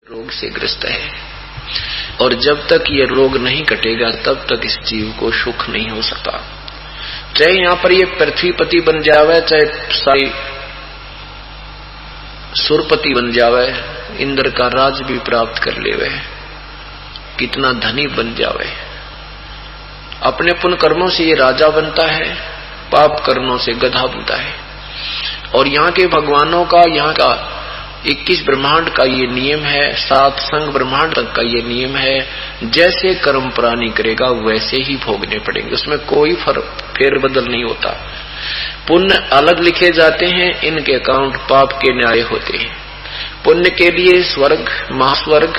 रोग से ग्रस्त है और जब तक ये रोग नहीं कटेगा तब तक इस जीव को सुख नहीं हो सकता। चाहे यहां पर ये पृथ्वीपति बन जावे, चाहे सारी सुरपति बन जावे, इंद्र का राज भी प्राप्त कर लेवे, कितना धनी बन जावे, अपने पुण्य कर्मों से ये राजा बनता है, पाप कर्मों से गधा बनता है। और यहाँ के भगवानों का, यहाँ का 21 ब्रह्मांड का ये नियम है, 7 संग ब्रह्मांड तक का ये नियम है, जैसे कर्म प्राणी करेगा वैसे ही भोगने पड़ेंगे, उसमें कोई फेरबदल नहीं होता। पुण्य अलग लिखे जाते हैं, इनके अकाउंट पाप के न्याय होते हैं। पुण्य के लिए स्वर्ग, महास्वर्ग,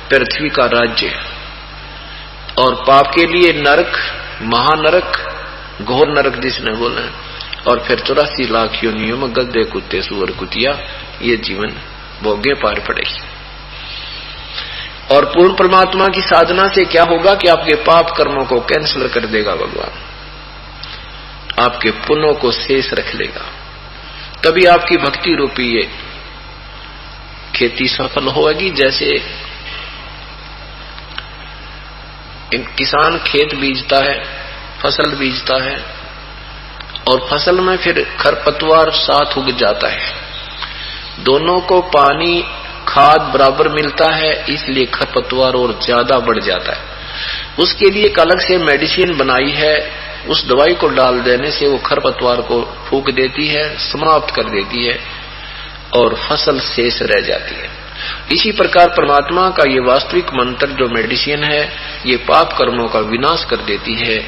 पृथ्वी का राज्य, और पाप के लिए नरक, महानरक, घोर नरक जिसने बोला, और फिर 84 लाख योनियों में गद्दे, कुत्ते, सुअर, कुतिया ये जीवन भोगे पार पड़ेगी। और पूर्ण परमात्मा की साधना से क्या होगा कि आपके पाप कर्मों को कैंसिल कर देगा भगवान, आपके पुण्यों को शेष रख लेगा, तभी आपकी भक्ति रूपी ये खेती सफल होगी। जैसे किसान खेत बीजता है, फसल बीजता है, और फसल में फिर खरपतवार साथ उग जाता है, दोनों को पानी खाद बराबर मिलता है, इसलिए खरपतवार और ज्यादा बढ़ जाता है। उसके लिए एक अलग से मेडिसिन बनाई है, उस दवाई को डाल देने से वो खरपतवार को फूंक देती है, समाप्त कर देती है, और फसल शेष रह जाती है। इसी प्रकार परमात्मा का ये वास्तविक मंत्र जो मेडिसिन है, ये पाप कर्मों का विनाश कर देती है,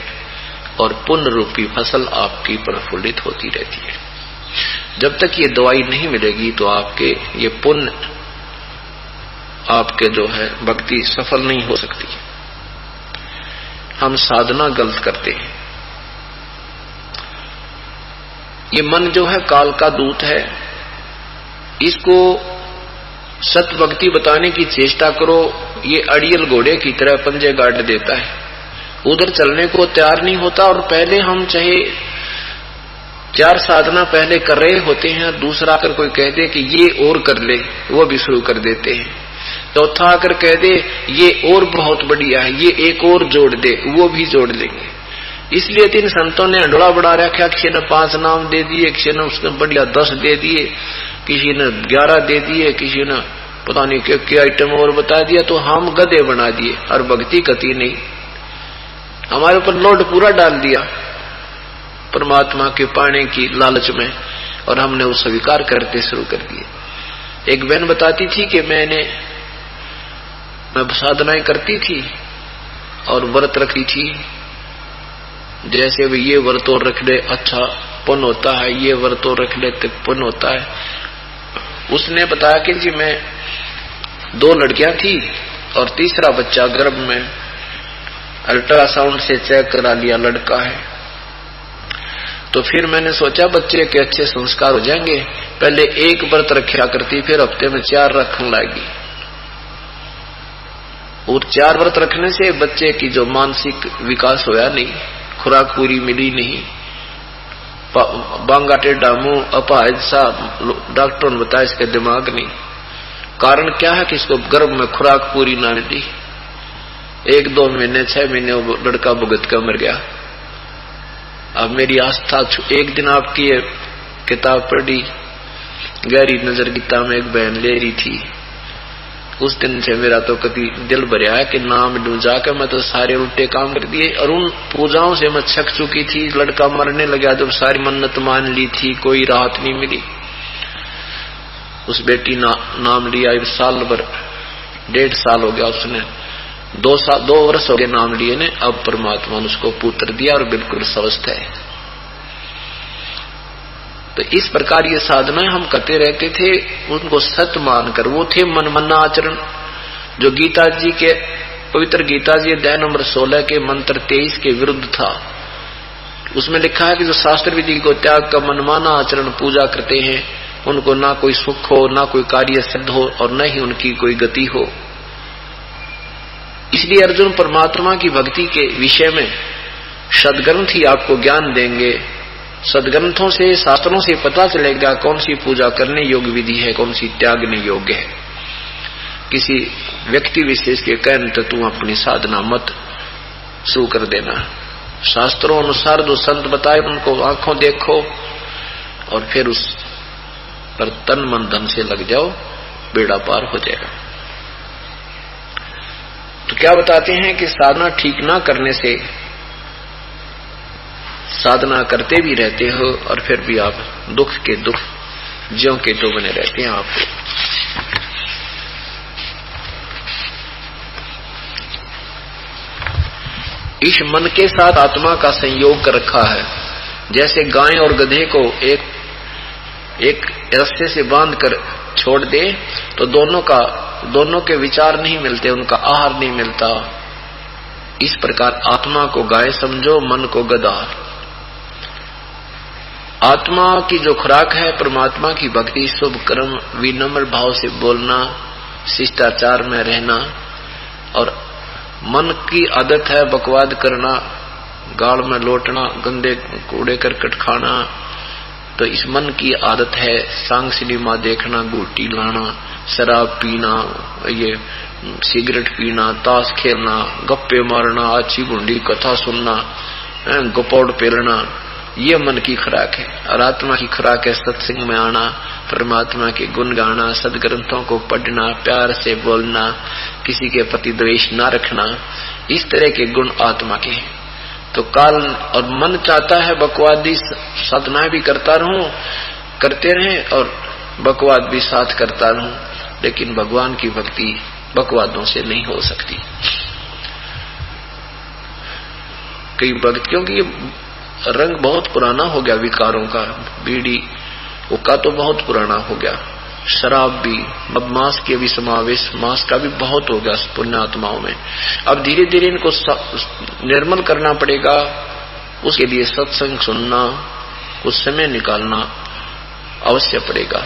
और पुण्य रूपी फसल आपकी प्रफुल्लित होती रहती है। जब तक ये दवाई नहीं मिलेगी तो आपके ये पुण्य, आपके जो है भक्ति सफल नहीं हो सकती। हम साधना गलत करते हैं। ये मन जो है काल का दूत है, इसको सत भक्ति बताने की चेष्टा करो, ये अड़ियल घोड़े की तरह पंजे गाड़ देता है, उधर चलने को तैयार नहीं होता। और पहले हम चाहे 4 साधना पहले कर रहे होते हैं, दूसरा आकर कोई कह दे कि ये और कर ले, वो भी शुरू कर देते हैं। चौथा आकर कह दे ये और बहुत बढ़िया है, ये एक और जोड़ दे, वो भी जोड़ लेंगे। इसलिए 3 संतों ने अंडोला बढ़ा रखा, किसी ने 5 नाम दे दिए, किसी ने उसने बढ़िया 10 दे दिए, किसी ने 11 दे दिए, किसी ने पता नहीं क्या आइटम और बता दिया, तो हम गधे बना दिए और भक्ति कती नहीं। हमारे ऊपर लोड पूरा डाल दिया परमात्मा के पाने की लालच में, और हमने वो स्वीकार करते शुरू कर दिए। एक बहन बताती थी कि मैं साधनाएं करती थी और व्रत रखी थी, जैसे भी ये व्रत और रख ले अच्छा पुण्य होता है, ये व्रत और रख ले तो पुण्य होता है। उसने बताया कि जी मैं 2 लड़कियां थी और तीसरा बच्चा गर्भ में, अल्ट्रासाउंड से चेक करा लिया लड़का है। तो फिर मैंने सोचा बच्चे के अच्छे संस्कार हो जाएंगे, पहले 1 व्रत रखा करती, फिर हफ्ते में 4 रखने लगी। और 4 व्रत रखने से बच्चे की जो मानसिक विकास होया नहीं, खुराक पूरी मिली नहीं, बांगा टेढ़ा मुंह, अपाहिज सा, डॉक्टरों ने बताया इसके दिमाग नहीं। कारण क्या है कि इसको गर्भ में खुराक पूरी ना मिली, 1-2 महीने 6 महीने वो लड़का भुगत कर मर गया। अब मेरी आस्था, एक दिन आपकी किताब पढ़ी, गहरी नजर गीता में एक बहन ले रही थी, उस दिन से मेरा तो कभी दिल भरा है कि नाम लूं जाकर, मैं तो सारे उल्टे काम कर दिए। और उन पूजाओं से मैं छक चुकी थी, लड़का मरने लगा, जब सारी मन्नत मान ली थी, कोई राहत नहीं मिली। उस बेटी नाम लिया, 1 साल भर, 1.5 साल हो गया, उसने 2 वर्ष हो गए नाम लिए ने, अब परमात्मा ने उसको पुत्र दिया और बिल्कुल स्वस्थ है। तो इस प्रकार ये साधनाएं हम करते रहते थे, उनको सत्य मानकर। वो थे मनमना आचरण, जो गीता जी के पवित्र गीता जी अध्याय नंबर 16 के मंत्र 23 के विरुद्ध था। उसमें लिखा है कि जो शास्त्र विधि को त्याग कर मनमाना आचरण पूजा करते हैं, उनको ना कोई सुख हो, ना कोई कार्य सिद्ध हो, और न ही उनकी कोई गति हो। इसलिए अर्जुन परमात्मा की भक्ति के विषय में सदग्रंथ ही आपको ज्ञान देंगे। सदग्रंथों से, शास्त्रों से पता चलेगा कौन सी पूजा करने योग्य विधि है, कौन सी त्यागने योग्य है। किसी व्यक्ति विशेष के कहने तो तू अपनी साधना मत शुरू कर देना। शास्त्रों अनुसार जो संत बताए उनको आंखों देखो और फिर उस पर तन मन धन से लग जाओ, बेड़ा पार हो जाएगा। तो क्या बताते हैं कि साधना ठीक ना करने से साधना करते भी रहते हो और फिर भी आप दुख के दुख ज्यों के तो बने रहते हैं। आपको इस मन के साथ आत्मा का संयोग कर रखा है। जैसे गाय और गधे को एक रस्से से बांध कर छोड़ दे तो दोनों के विचार नहीं मिलते, उनका आहार नहीं मिलता। इस प्रकार आत्मा को गाय समझो, मन को गधा। आत्मा की जो खुराक है परमात्मा की भक्ति, शुभ कर्म, विनम्र भाव से बोलना, शिष्टाचार में रहना। और मन की आदत है बकवाद करना, गाल में लोटना, गंदे कूड़े करकट खाना। तो इस मन की आदत है सांग सिनेमा देखना, गुटी लाना, शराब पीना, ये सिगरेट पीना, ताश खेलना, गप्पे मारना, अच्छी गुंडी कथा सुनना, गपोड़ पेलना। ये मन की खुराक है। और आत्मा की खुराक है सत्संग में आना, परमात्मा के गुण गाना, सदग्रंथों को पढ़ना, प्यार से बोलना, किसी के प्रति द्वेष न रखना। इस तरह के गुण आत्मा के हैं। तो काल और मन चाहता है बकवादी साधनाएं भी करते रहें और बकवाद भी साथ करता रहूं, लेकिन भगवान की भक्ति बकवादों से नहीं हो सकती। कई भक्तियों की रंग बहुत पुराना हो गया, विकारों का, बीड़ी हुक्का तो बहुत पुराना हो गया, शराब भी, अब मांस के भी समावेश, मांस का भी बहुत हो गया पुण्यात्माओं में। अब धीरे धीरे इनको निर्मल करना पड़ेगा। उसके लिए सत्संग सुनना, कुछ समय निकालना अवश्य पड़ेगा।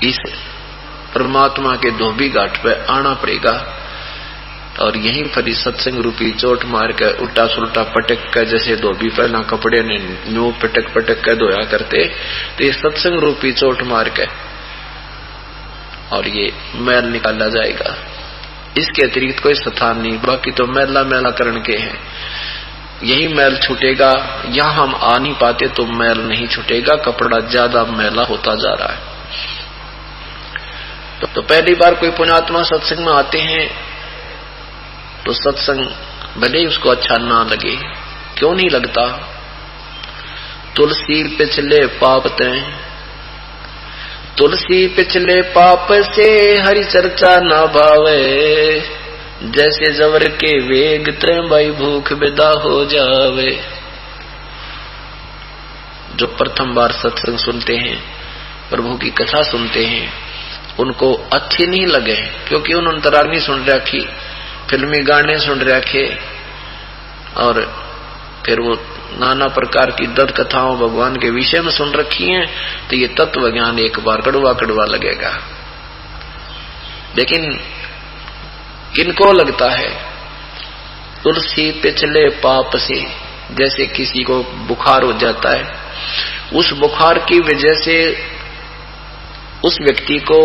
इस परमात्मा के धोबी घाट पर आना पड़ेगा और यहीं पर सत्संग रूपी चोट मार कर उल्टा सुल्टा पटक कर, जैसे धोबी पहना कपड़े ने न्यू पटक पटक कर धोया करते, तो ये सत्संग रूपी चोट मार कर और ये मैल निकाला जाएगा। इसके अतिरिक्त कोई स्थान नहीं, बाकी तो मैला मैला करण के हैं। यही मैल छूटेगा। यहां हम आ नहीं पाते तो मैल नहीं छूटेगा, कपड़ा ज्यादा मैला होता जा रहा है। तो पहली बार कोई पुण्यात्मा सत्संग में आते हैं तो सत्संग भले ही उसको अच्छा ना लगे, क्यों नहीं लगता? तुलसी पिछले पाप तय, तुलसी पिछले पाप से हरि चर्चा ना भावे, जैसे जवर के वेग तय भाई भूख विदा हो जावे। जो प्रथम बार सत्संग सुनते हैं, प्रभु की कथा सुनते हैं, उनको अच्छे नहीं लगे क्योंकि उन्होंने तरानी सुन रखी, फिल्मी गाने सुन रखे और फिर वो नाना प्रकार की दत्त कथाओं भगवान के विषय में सुन रखी हैं। तो ये तत्व ज्ञान एक बार कड़वा कड़वा लगेगा। लेकिन किनको लगता है? तुलसी पिछले पाप से, जैसे किसी को बुखार हो जाता है, उस बुखार की वजह से उस व्यक्ति को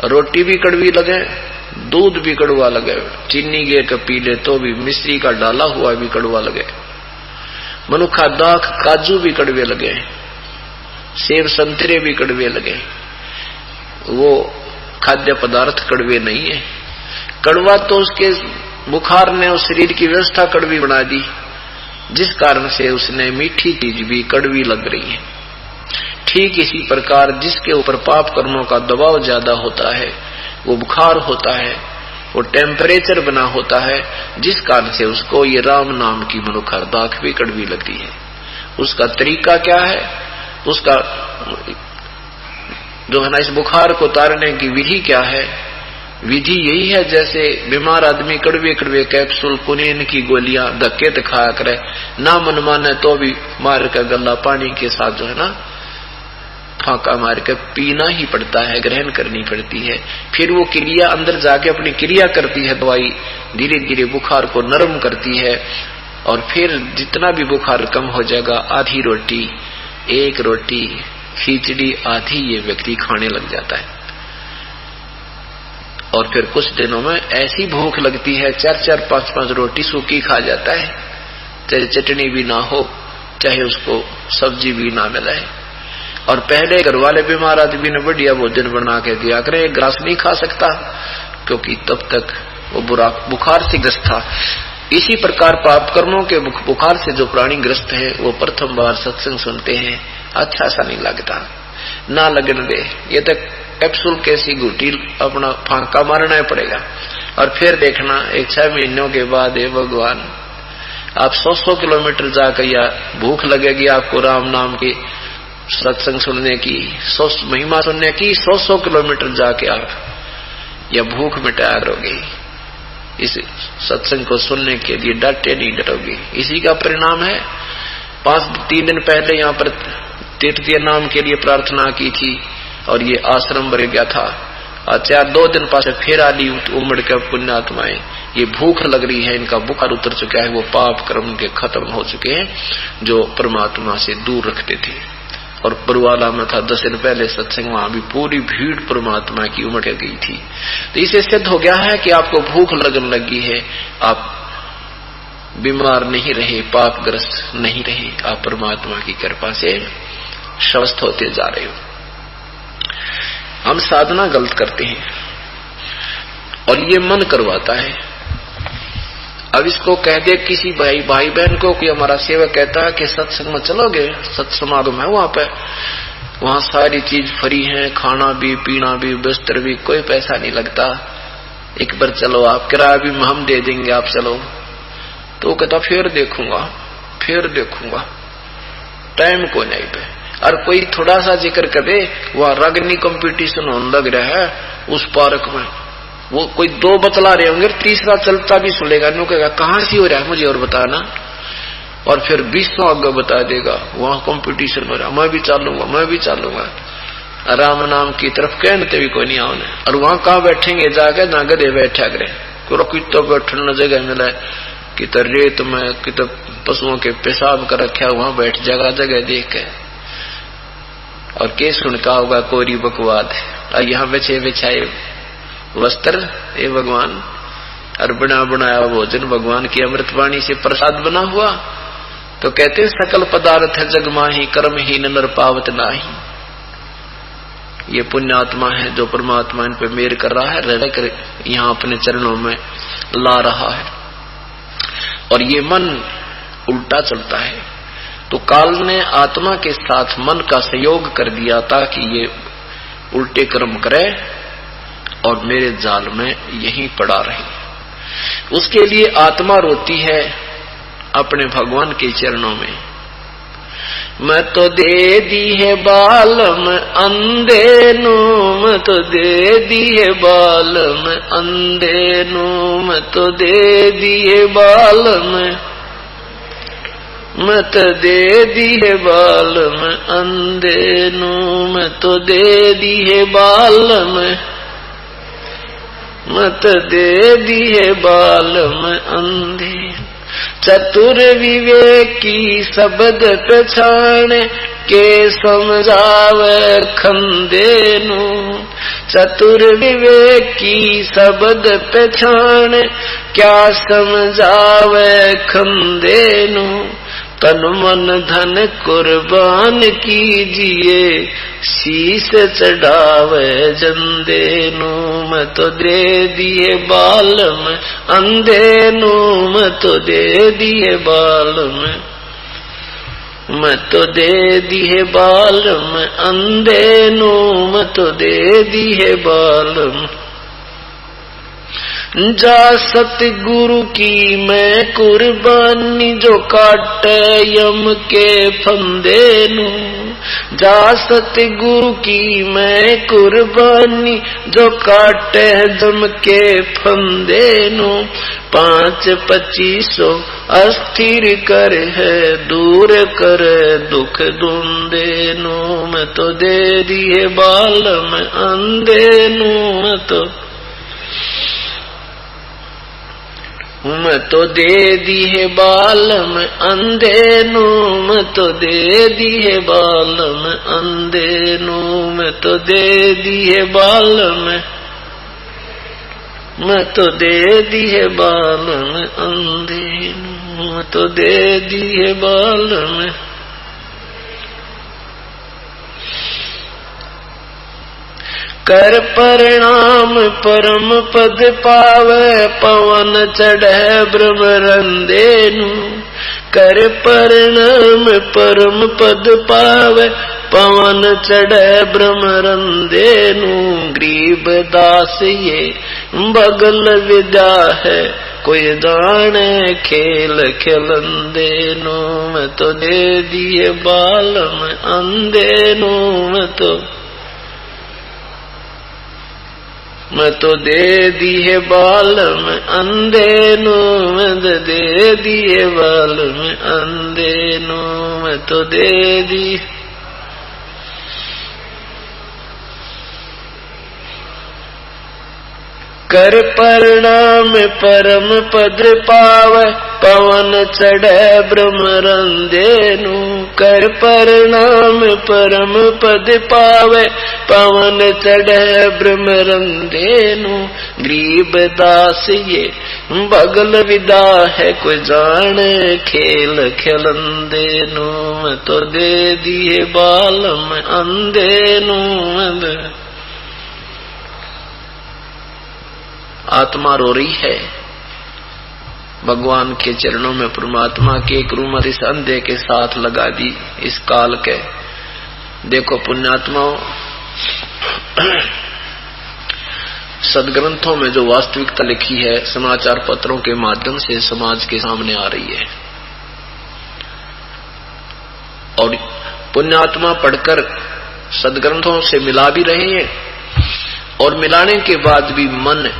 रोटी भी कड़वी लगे, दूध भी कड़वा लगे, चीनी गे का पी ले तो भी, मिश्री का डाला हुआ भी कड़वा लगे, मनुखा दाख काजू भी कड़वे लगे, सेब संतरे भी कड़वे लगे। वो खाद्य पदार्थ कड़वे नहीं है। कड़वा तो उसके बुखार ने उस शरीर की व्यवस्था कड़वी बना दी, जिस कारण से उसने मीठी चीज भी कड़वी लग रही है। ठीक इसी प्रकार जिसके ऊपर पाप कर्मों का दबाव ज्यादा होता है, वो बुखार होता है, वो टेम्परेचर बना होता है, जिस कारण से उसको ये राम नाम की मनुखा दाख भी कड़वी लगती है। उसका तरीका क्या है? उसका जो है ना, इस बुखार को उतारने की विधि क्या है? विधि यही है, जैसे बीमार आदमी कड़वे कड़वे कैप्सूल कुनीन की गोलियां धक्के दिखाया करे, ना मन माने तो भी मार कर गला पानी के साथ जो है ना फांका मार कर पीना ही पड़ता है, ग्रहण करनी पड़ती है। फिर वो क्रिया अंदर जाके अपनी क्रिया करती है, दवाई धीरे धीरे बुखार को नरम करती है और फिर जितना भी बुखार कम हो जाएगा, आधी रोटी, एक रोटी, खिचड़ी आधी ये व्यक्ति खाने लग जाता है। और फिर कुछ दिनों में ऐसी भूख लगती है 4-4, 5-5 रोटी सूखी खा जाता है, चाहे चटनी भी ना हो, चाहे उसको सब्जी भी ना मिले। और पहले घर वाले बीमार आदमी ने बढ़िया भोजन बना के दिया करे, एक ग्रास नहीं खा सकता क्योंकि तब तक वो बुखार से ग्रस्त था। इसी प्रकार पाप कर्मों के बुखार से जो प्राणी ग्रस्त है वो प्रथम बार सत्संग सुनते हैं, अच्छा सा नहीं लगता, ना लगन दे, ये तक कैप्सूल कैसी घुटी अपना फांका मारना ही पड़ेगा। और फिर देखना 1-6 महीनों के बाद, हे भगवान, आप 100 किलोमीटर जाकर या भूख लगेगी आपको राम नाम की सत्संग सुनने की, महिमा सुनने की, 100 किलोमीटर जाके आप या भूख मिटाया करोगे, इस सत्संग को सुनने के लिए डटे नहीं डरोगे। इसी का परिणाम है 3 दिन पहले यहाँ पर तीर्थीय नाम के लिए प्रार्थना की थी और ये आश्रम भर गया था। अच्छा 2 दिन पास फिर आली उमड़ के पुण्यात्माएं, ये भूख लग रही है, इनका बुखार उतर चुका है, वो पाप कर्म के खत्म हो चुके हैं जो परमात्मा से दूर रखते थे। और परवाला में था 10 दिन पहले सत्संग, वहां भी पूरी भीड़ परमात्मा की उमड़ गई थी। तो इसे सिद्ध हो गया है कि आपको भूख लगन लगी है, आप बीमार नहीं रहे, पापग्रस्त नहीं रहे, आप परमात्मा की कृपा से स्वस्थ होते जा रहे हो। हम साधना गलत करते हैं और ये मन करवाता है। अब इसको कह दे किसी भाई बहन को, कि हमारा सेवक कहता है कि सत्संग में चलोगे, सत्समागम है वहां पे, वहां सारी चीज फ्री है, खाना भी, पीना भी, वस्त्र भी, कोई पैसा नहीं लगता, एक बार चलो, आप किराया भी हम दे देंगे, आप चलो। तो वो कहता फिर देखूंगा, टाइम को नहीं पे। और कोई थोड़ा सा जिक्र करे, वहां रागनी कंपटीशन होने लग रहा है उस पार्क में, वो कोई 2 बतला रहे होंगे, तीसरा चलता भी सुनेगा, नो कहेगा कहां से हो रहा है मुझे और बताना, और फिर 20 आगे बता देगा, वहां कंपटीशन हो रहा, मैं भी चालूंगा। राम नाम की तरफ कहते भी कोई नहीं आने। और वहां कहाँ बैठेंगे जाकर, ना गधे बैठा करे, तो बैठने जगह मिला, कि तो रेत में, कि तो पशुओं के पेशाब कर रखा, वहां बैठ जगह देख के, और के सुनका होगा कोरी बकवाद, और यहाँ बिछाए वस्त्र, हे भगवान, और बनाया भोजन भगवान की अमृतवाणी से प्रसाद बना हुआ। तो कहते सकल पदार्थ है जग माही, कर्म ही नर पावत नाही। ये पुण्यात्मा है जो परमात्मा इन पे मेर कर रहा है, रहकर यहाँ अपने चरणों में ला रहा है, और ये मन उल्टा चलता है। तो काल ने आत्मा के साथ मन का संयोग कर दिया ताकि ये उल्टे कर्म करे और मेरे जाल में यहीं पड़ा रहे। उसके लिए आत्मा रोती है अपने भगवान के चरणों में, मैं तो दे दी है बालम अंधे नू, मैं तो दे दी है बालम अंधे नू, मैं तो दे दी है बालम, मैं तो दे दी है बालम अंधे नू, मैं तो दे दी है बालम, मत दे दिए बालम अंधे। चतुर विवेकी शब्द पछाण के समझावे खंदे नू, चतुर विवेकी शब्द पछाण क्या समझावे खंदे नू, तन मन धन कुर्बान कीजिए शीश चढ़ावे जंदे नू, मैं तो दे दिए बालम अंधे नू, मैं तो दे दिए बालम, मैं तो दे दिए बालम अंधे नू, मैं तो दे दिए बालम। जा सतगुरु की मैं कुर्बानी जो काटे यम के फंदे नू, जा सतगुरु की मैं कुर्बानी जो काटे जम के फंदे नू, 5-25 अस्थिर कर है दूर कर दुख दुंदे नू, मैं तो दे दिए बालम अंधे नू, मैं तो दे दिए बालम अंधे नू, मैं तो दे दिए बालम अंधे नू, मैं तो दे दिए बालम, मैं तो दे दिए बालन अंधे नू, मैं तो दे दिए बालन। कर परिणाम परम पद पावे, पवन चढ़े ब्रह्मरंदे नू। कर परिणाम परम पद पावे, पवन चढ़े ब्रह्मरंदे नू। गरीब दास ये बगल विद्या है, कोई जाने खेल खिलंदे नू। मैं तो दे दिए बालम अंधे नू, मैं तो दे दिए बालम अंधे नू। मैं तो दे दिए बालम अंधे नू, मैं तो दे दी। कर परिणाम परम पद पावे, पवन चढ़े ब्रह्मरंदे नू। कर परिणाम परम पद पावे, पवन चढ़े ब्रह्मरंदे नू। गरीब दास ये बगल विदा है, कोई जाने खेल खिलंदे नू। मैं तो दे दिए बालम अंधे नू। आत्मा रो रही है, भगवान के चरणों में परमात्मा के एक रूमत इस अंधे के साथ लगा दी इस काल के। देखो पुण्यात्माओं, सदग्रंथों में जो वास्तविकता लिखी है समाचार पत्रों के माध्यम से समाज के सामने आ रही है, और पुण्यात्मा पढ़कर सदग्रंथों से मिला भी रहे हैं, और मिलाने के बाद भी मन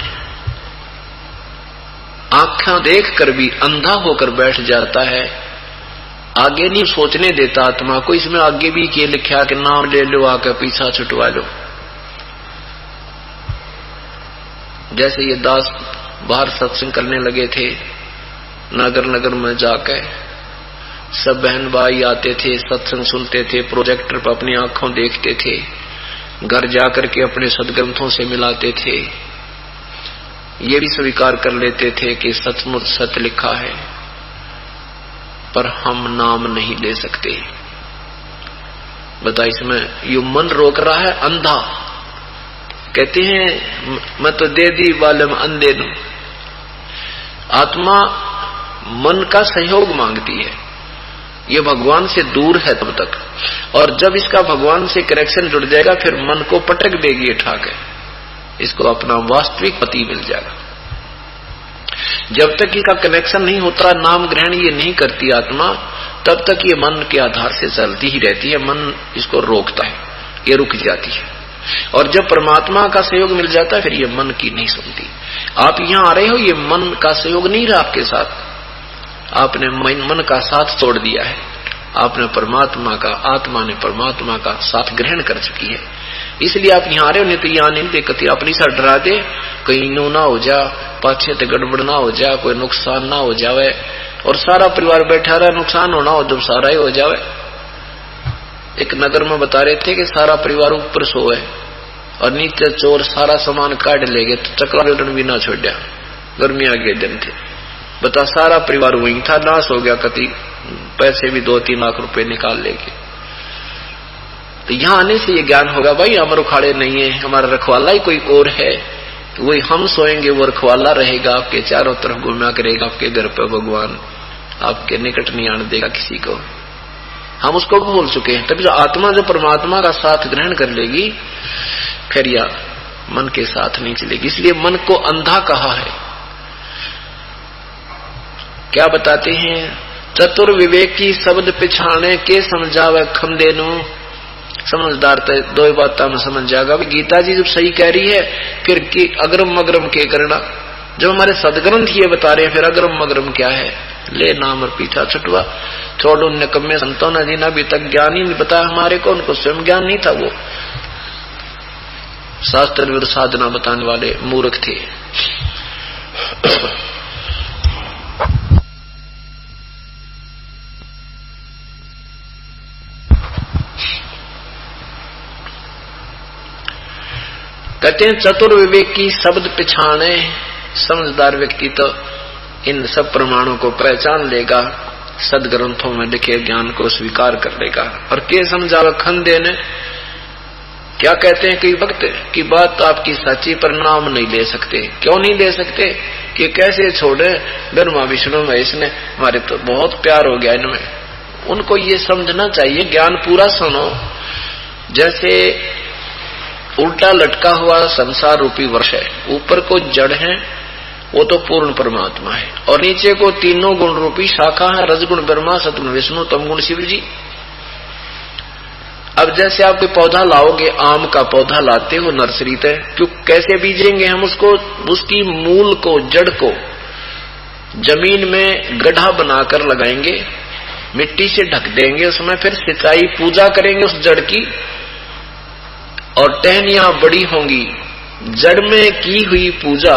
आंखें देखकर भी अंधा होकर बैठ जाता है, आगे नहीं सोचने देता आत्मा को। इसमें आगे भी क्या लिखा कि नाम ले लो, आके पीछा छुटवा लो। जैसे ये दास बाहर सत्संग करने लगे थे, नगर नगर में जाकर सब बहन भाई आते थे, सत्संग सुनते थे, प्रोजेक्टर पर अपनी आंखों देखते थे, घर जाकर के अपने सदग्रंथों से मिलाते थे। ये भी स्वीकार कर लेते थे कि सचमुच सच लिखा है, पर हम नाम नहीं ले सकते। बता, इसमें यू मन रोक रहा है अंधा। कहते हैं मैं तो दे दी बालम अंधे नू। आत्मा मन का सहयोग मांगती है, ये भगवान से दूर है तब तक, और जब इसका भगवान से कनेक्शन जुड़ जाएगा फिर मन को पटक देगी उठा के, इसको अपना वास्तविक पति मिल जाएगा। जब तक इसका कनेक्शन नहीं होता, नाम ग्रहण ये नहीं करती आत्मा, तब तक ये मन के आधार से चलती ही रहती है। मन इसको रोकता है, ये रुक जाती है, और जब परमात्मा का सहयोग मिल जाता है फिर ये मन की नहीं सुनती। आप यहां आ रहे हो, ये मन का सहयोग नहीं रहा आपके साथ, आपने मन का साथ छोड़ दिया है, आपने परमात्मा का, आत्मा ने परमात्मा का साथ ग्रहण कर चुकी है। इसलिए आप यहाँ आ रहे हो, नहीं तो यहाँ नहीं देखती। अपनी सा डरा दे कहीं नो ना हो जा, पाछे तो गड़बड़ ना हो जा, कोई नुकसान ना हो जावे, और सारा परिवार बैठा रहा, नुकसान होना हो जब सारा ही हो जावे। एक नगर में बता रहे थे कि सारा परिवार ऊपर सोए और नीचे चोर सारा सामान काट ले गए, तो चकला बेलन भी ना छोड़ा। गर्मियां के दिन थे, बता सारा परिवार वहीं था, नाश हो गया। कति पैसे भी 2-3 लाख रुपए निकाल लेंगे। तो यहाँ आने से ये ज्ञान होगा, भाई हम रुखाड़े नहीं है, हमारा रखवाला ही कोई और है। तो वही हम सोएंगे, वो रखवाला रहेगा, आपके चारों तरफ घुमा करेगा, आपके घर पे भगवान आपके निकट नहीं आने देगा किसी को। हम उसको भूल चुके हैं। तभी जो आत्मा जो परमात्मा का साथ ग्रहण कर लेगी, फिर या मन के साथ नहीं चलेगी। इसलिए मन को अंधा कहा है। क्या बताते हैं, चतुर विवेकी शब्द पिछाने के समझावे खंदे नु। समझदार तो 2 बातों में समझ जाएगा। गीता जी जब सही कह रही है, फिर की अग्रम मग्रम के करना। जब हमारे सदग्रंथ ये बता रहे हैं, फिर अग्रम मग्रम क्या है? ले नाम और पीछा छुटवा। छोड़ उन निकम्मे संतों ने जिन्हें अभी तक ज्ञान ही नहीं बताया हमारे को, उनको स्वयं ज्ञान नहीं था, वो शास्त्र विरुद्ध साधना बताने वाले मूर्ख थे। कहते हैं चतुर विवेकी शब्द पिछाने, समझदार व्यक्ति तो इन सब प्रमाणों को पहचान लेगा, सदग्रंथों में लिखे ज्ञान को स्वीकार कर लेगा। और के समझावे खंदे ने, क्या कहते हैं कई भक्त की बात आपकी सच्ची पर नाम नहीं ले सकते। क्यों नहीं ले सकते? कि कैसे छोड़े ब्रह्मा विष्णु महेश ने, हमारे तो बहुत प्यार हो गया इनमें। उनको ये समझना चाहिए, ज्ञान पूरा सुनो। जैसे उल्टा लटका हुआ संसार रूपी वर्ष है, ऊपर को जड़ है वो तो पूर्ण परमात्मा है, और नीचे को तीनों गुण रूपी शाखा है, रजगुण ब्रह्मा, सतगुण विष्णु, तमगुण शिव जी। अब जैसे आप कोई पौधा लाओगे, आम का पौधा लाते हो नर्सरी से, क्यों कैसे बीजेंगे हम उसको? उसकी मूल को, जड़ को जमीन में गड्ढा बनाकर लगाएंगे, मिट्टी से ढक देंगे, उसमें फिर सिंचाई पूजा करेंगे उस जड़ की, और टहनियां बड़ी होंगी। जड़ में की हुई पूजा,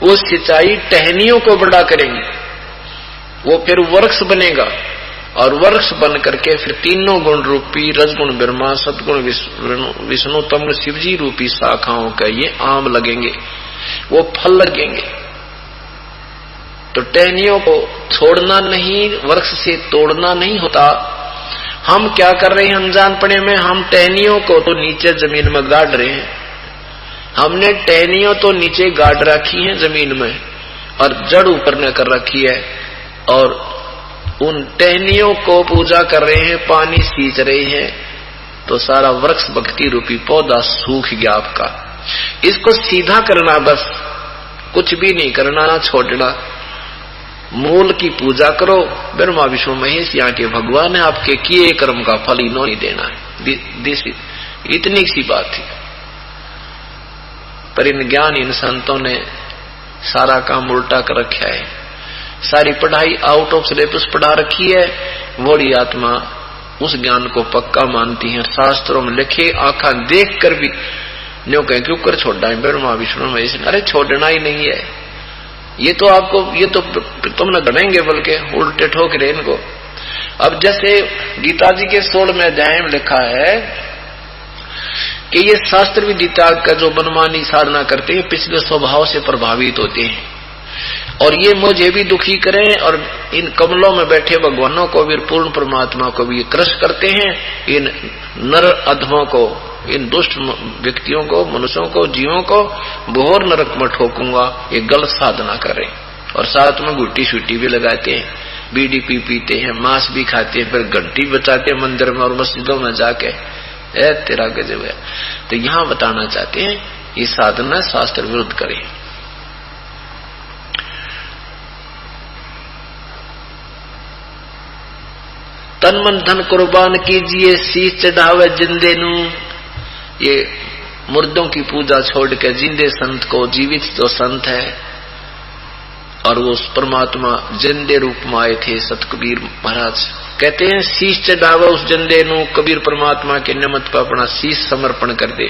वो सिंचाई टहनियों को बड़ा करेंगे, वो फिर वृक्ष बनेगा, और वृक्ष बन करके फिर तीनों गुण रूपी रजगुण ब्रह्मा, सतगुण विष्णु, तमगुण शिवजी रूपी शाखाओं का ये आम लगेंगे, वो फल लगेंगे। तो टहनियों को छोड़ना नहीं, वृक्ष से तोड़ना नहीं होता। हम क्या कर रहे हैं अनजानपने में? हम टहनियों को तो नीचे जमीन में गाड़ रहे हैं। हमने टहनियों तो नीचे गाड़ रखी है जमीन में, और जड़ ऊपर न कर रखी है, और उन टहनियों को पूजा कर रहे हैं, पानी सींच रहे हैं, तो सारा वृक्ष भक्ति रूपी पौधा सूख गया आपका। इसको सीधा करना, बस कुछ भी नहीं करना, ना छोड़ना। मूल की पूजा करो, ब्रह्मा विष्णु महेश यहाँ के भगवान है, आपके किए कर्म का फल इन्होंने देना है। इतनी सी बात थी। पर इन ज्ञान, इन संतों ने सारा काम उल्टा कर रखा है। सारी पढ़ाई आउट ऑफ सिलेबस पढ़ा रखी है। बड़ी आत्मा उस ज्ञान को पक्का मानती है। शास्त्रों में लिखे आंखा देख कर भी न्यों कहें क्यों कर छोड़ना है ब्रह्मा विष्णु महेश? अरे छोड़ना ही नहीं है, ये तो आपको, ये तो तुम न गढ़ेंगे, बल्कि उल्टे ठोक रहे इनको। अब जैसे गीता जी के 16वें अध्याय में लिखा है कि ये शास्त्र विधि त्याग का जो मनमानी साधना करते हैं, पिछले स्वभाव से प्रभावित होते हैं, और ये मुझे भी दुखी करें, और इन कमलों में बैठे भगवानों को भी, पूर्ण परमात्मा को भी क्रश करते हैं। इन नर अधमों को, इन दुष्ट व्यक्तियों को, मनुष्यों को, जीवों को घोर नरक में ठोकूंगा, ये गलत साधना करें। और साथ में गुट्टी शुट्टी भी लगाते हैं, बीड़ी पीते हैं, मांस भी खाते हैं, फिर घंटी बचाते हैं मंदिर में और मस्जिदों में जाके। तेरा गजब है। तो यहां बताना चाहते हैं ये साधना शास्त्र विरुद्ध करें। तन मन धन कुर्बान कीजिए, शीश चढ़ावे जिंदे नू। ये मुर्दों की पूजा छोड़ के जिंदे संत को, जीवित जो संत है, और वो परमात्मा जिंदे रूप में आए थे सतकबीर महाराज, कहते हैं शीश चढ़ावे उस जिंदे नू। कबीर परमात्मा के निमित्त पर अपना शीश समर्पण कर दे।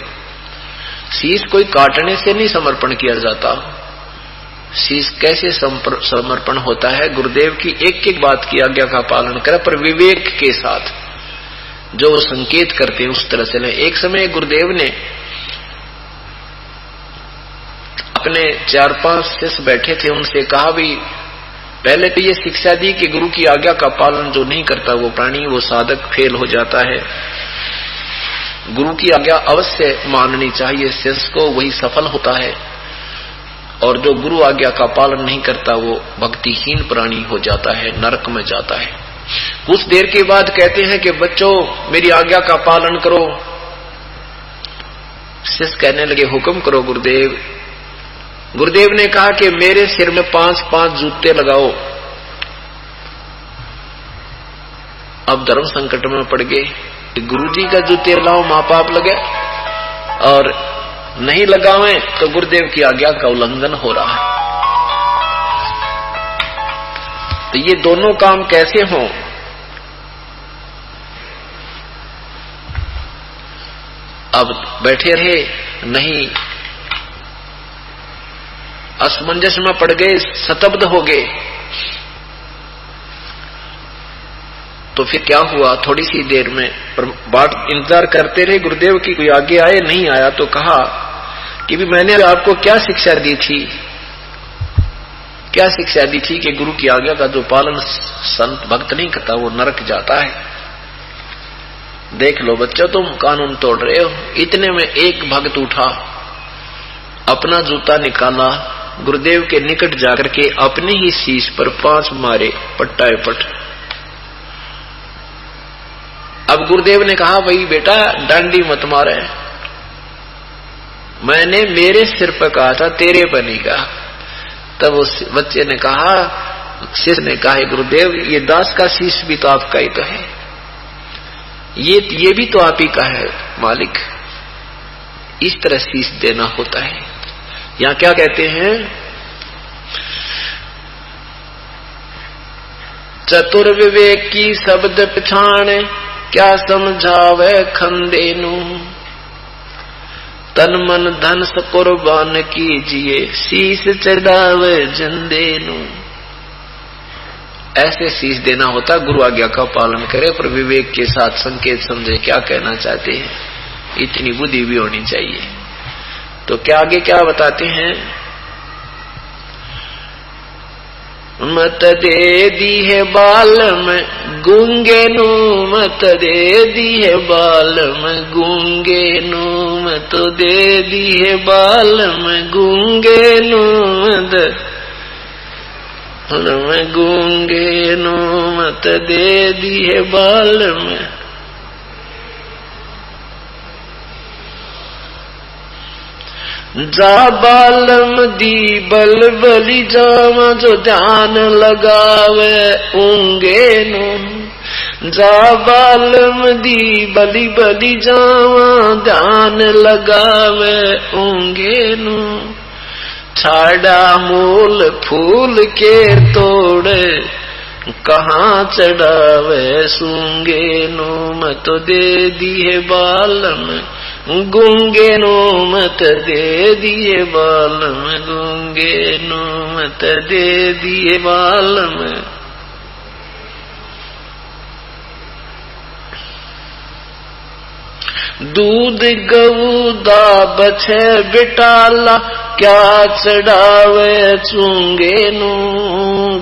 शीश कोई काटने से नहीं समर्पण किया जाता। शीश कैसे समर्पण होता है? गुरुदेव की एक एक बात की आज्ञा का पालन करे, पर विवेक के साथ, जो संकेत करते हैं उस तरह से ले। एक समय गुरुदेव ने अपने 4-5 शिष्य बैठे थे, उनसे कहा भी, पहले तो ये शिक्षा दी कि गुरु की आज्ञा का पालन जो नहीं करता वो प्राणी, वो साधक फेल हो जाता है। गुरु की आज्ञा अवश्य माननी चाहिए शिष्य को, वही सफल होता है। और जो गुरु आज्ञा का पालन नहीं करता वो भक्तिहीन प्राणी हो जाता है, नरक में जाता है। कुछ देर के बाद कहते हैं कि बच्चों मेरी आज्ञा का पालन करो। शिष्य कहने लगे हुक्म करो गुरुदेव। गुरुदेव ने कहा कि मेरे सिर में 5-5 जूते लगाओ। अब धर्म संकट में पड़ गए। गुरुजी का जूते लाओ, माँ बाप लगे, और नहीं लगावें तो गुरुदेव की आज्ञा का उल्लंघन हो रहा है। तो ये दोनों काम कैसे हों? अब बैठे रहे, नहीं, असमंजस में पड़ गए, स्तब्ध हो गए। तो फिर क्या हुआ? थोड़ी सी देर में बात इंतजार करते रहे गुरुदेव की, कोई आगे आए, नहीं आया तो कहा कि भी मैंने आपको क्या शिक्षा दी थी, क्या शिक्षा दी थी कि गुरु की आज्ञा का जो पालन संत भक्त नहीं करता वो नरक जाता है। देख लो बच्चों, तुम कानून तोड़ रहे हो। इतने में एक भक्त उठा, अपना जूता निकाला, गुरुदेव के निकट जाकर के अपने ही शीश पर 5 मारे पट्टाए पट। अब गुरुदेव ने कहा, भाई बेटा डांडी मत मारे, मैंने मेरे सिर पर कहा था, तेरे पर नहीं कहा। तब उस बच्चे ने कहा, शिष्य ने कहा, गुरुदेव ये दास का शीश भी तो आपका ही तो है, ये भी तो आप ही का है मालिक। इस तरह शीश देना होता है। यहां क्या कहते हैं, चतुर विवेक की शब्द पछाण, क्या समझावे खंदेनु, तन मन धन कुर्बान कीजिए, शीश चढ़ावे जिंदेनु। ऐसे शीश देना होता, गुरु आज्ञा का पालन करे पर विवेक के साथ संकेत समझे क्या कहना चाहते हैं, इतनी बुद्धि भी होनी चाहिए। तो क्या आगे क्या बताते हैं, मत दे दी है बाल में गूंगे नु, मत दे दी है बाल में गूंगे नु, मत दे दी है बाल में गूंगे नु, मैं गूंगे नु, मत दे दी है बाल में। जा बालम दी बल बली जावा, जो ध्यान लगावे ऊंगे नु, जा बालम दी बली बली जावा, ध्यान लगावे ऊंगे नु, छाड़ा मूल फूल के तोड़े, कहाँ चढ़ावे सूंगे नु, मत दे दिए बालम गूंगे नु, मत दे दिए बालम गूंगे नु, मत दे दिए बालम। दूध गऊ दा बछे बिटाला, क्या चढ़ावे चूंगे नु,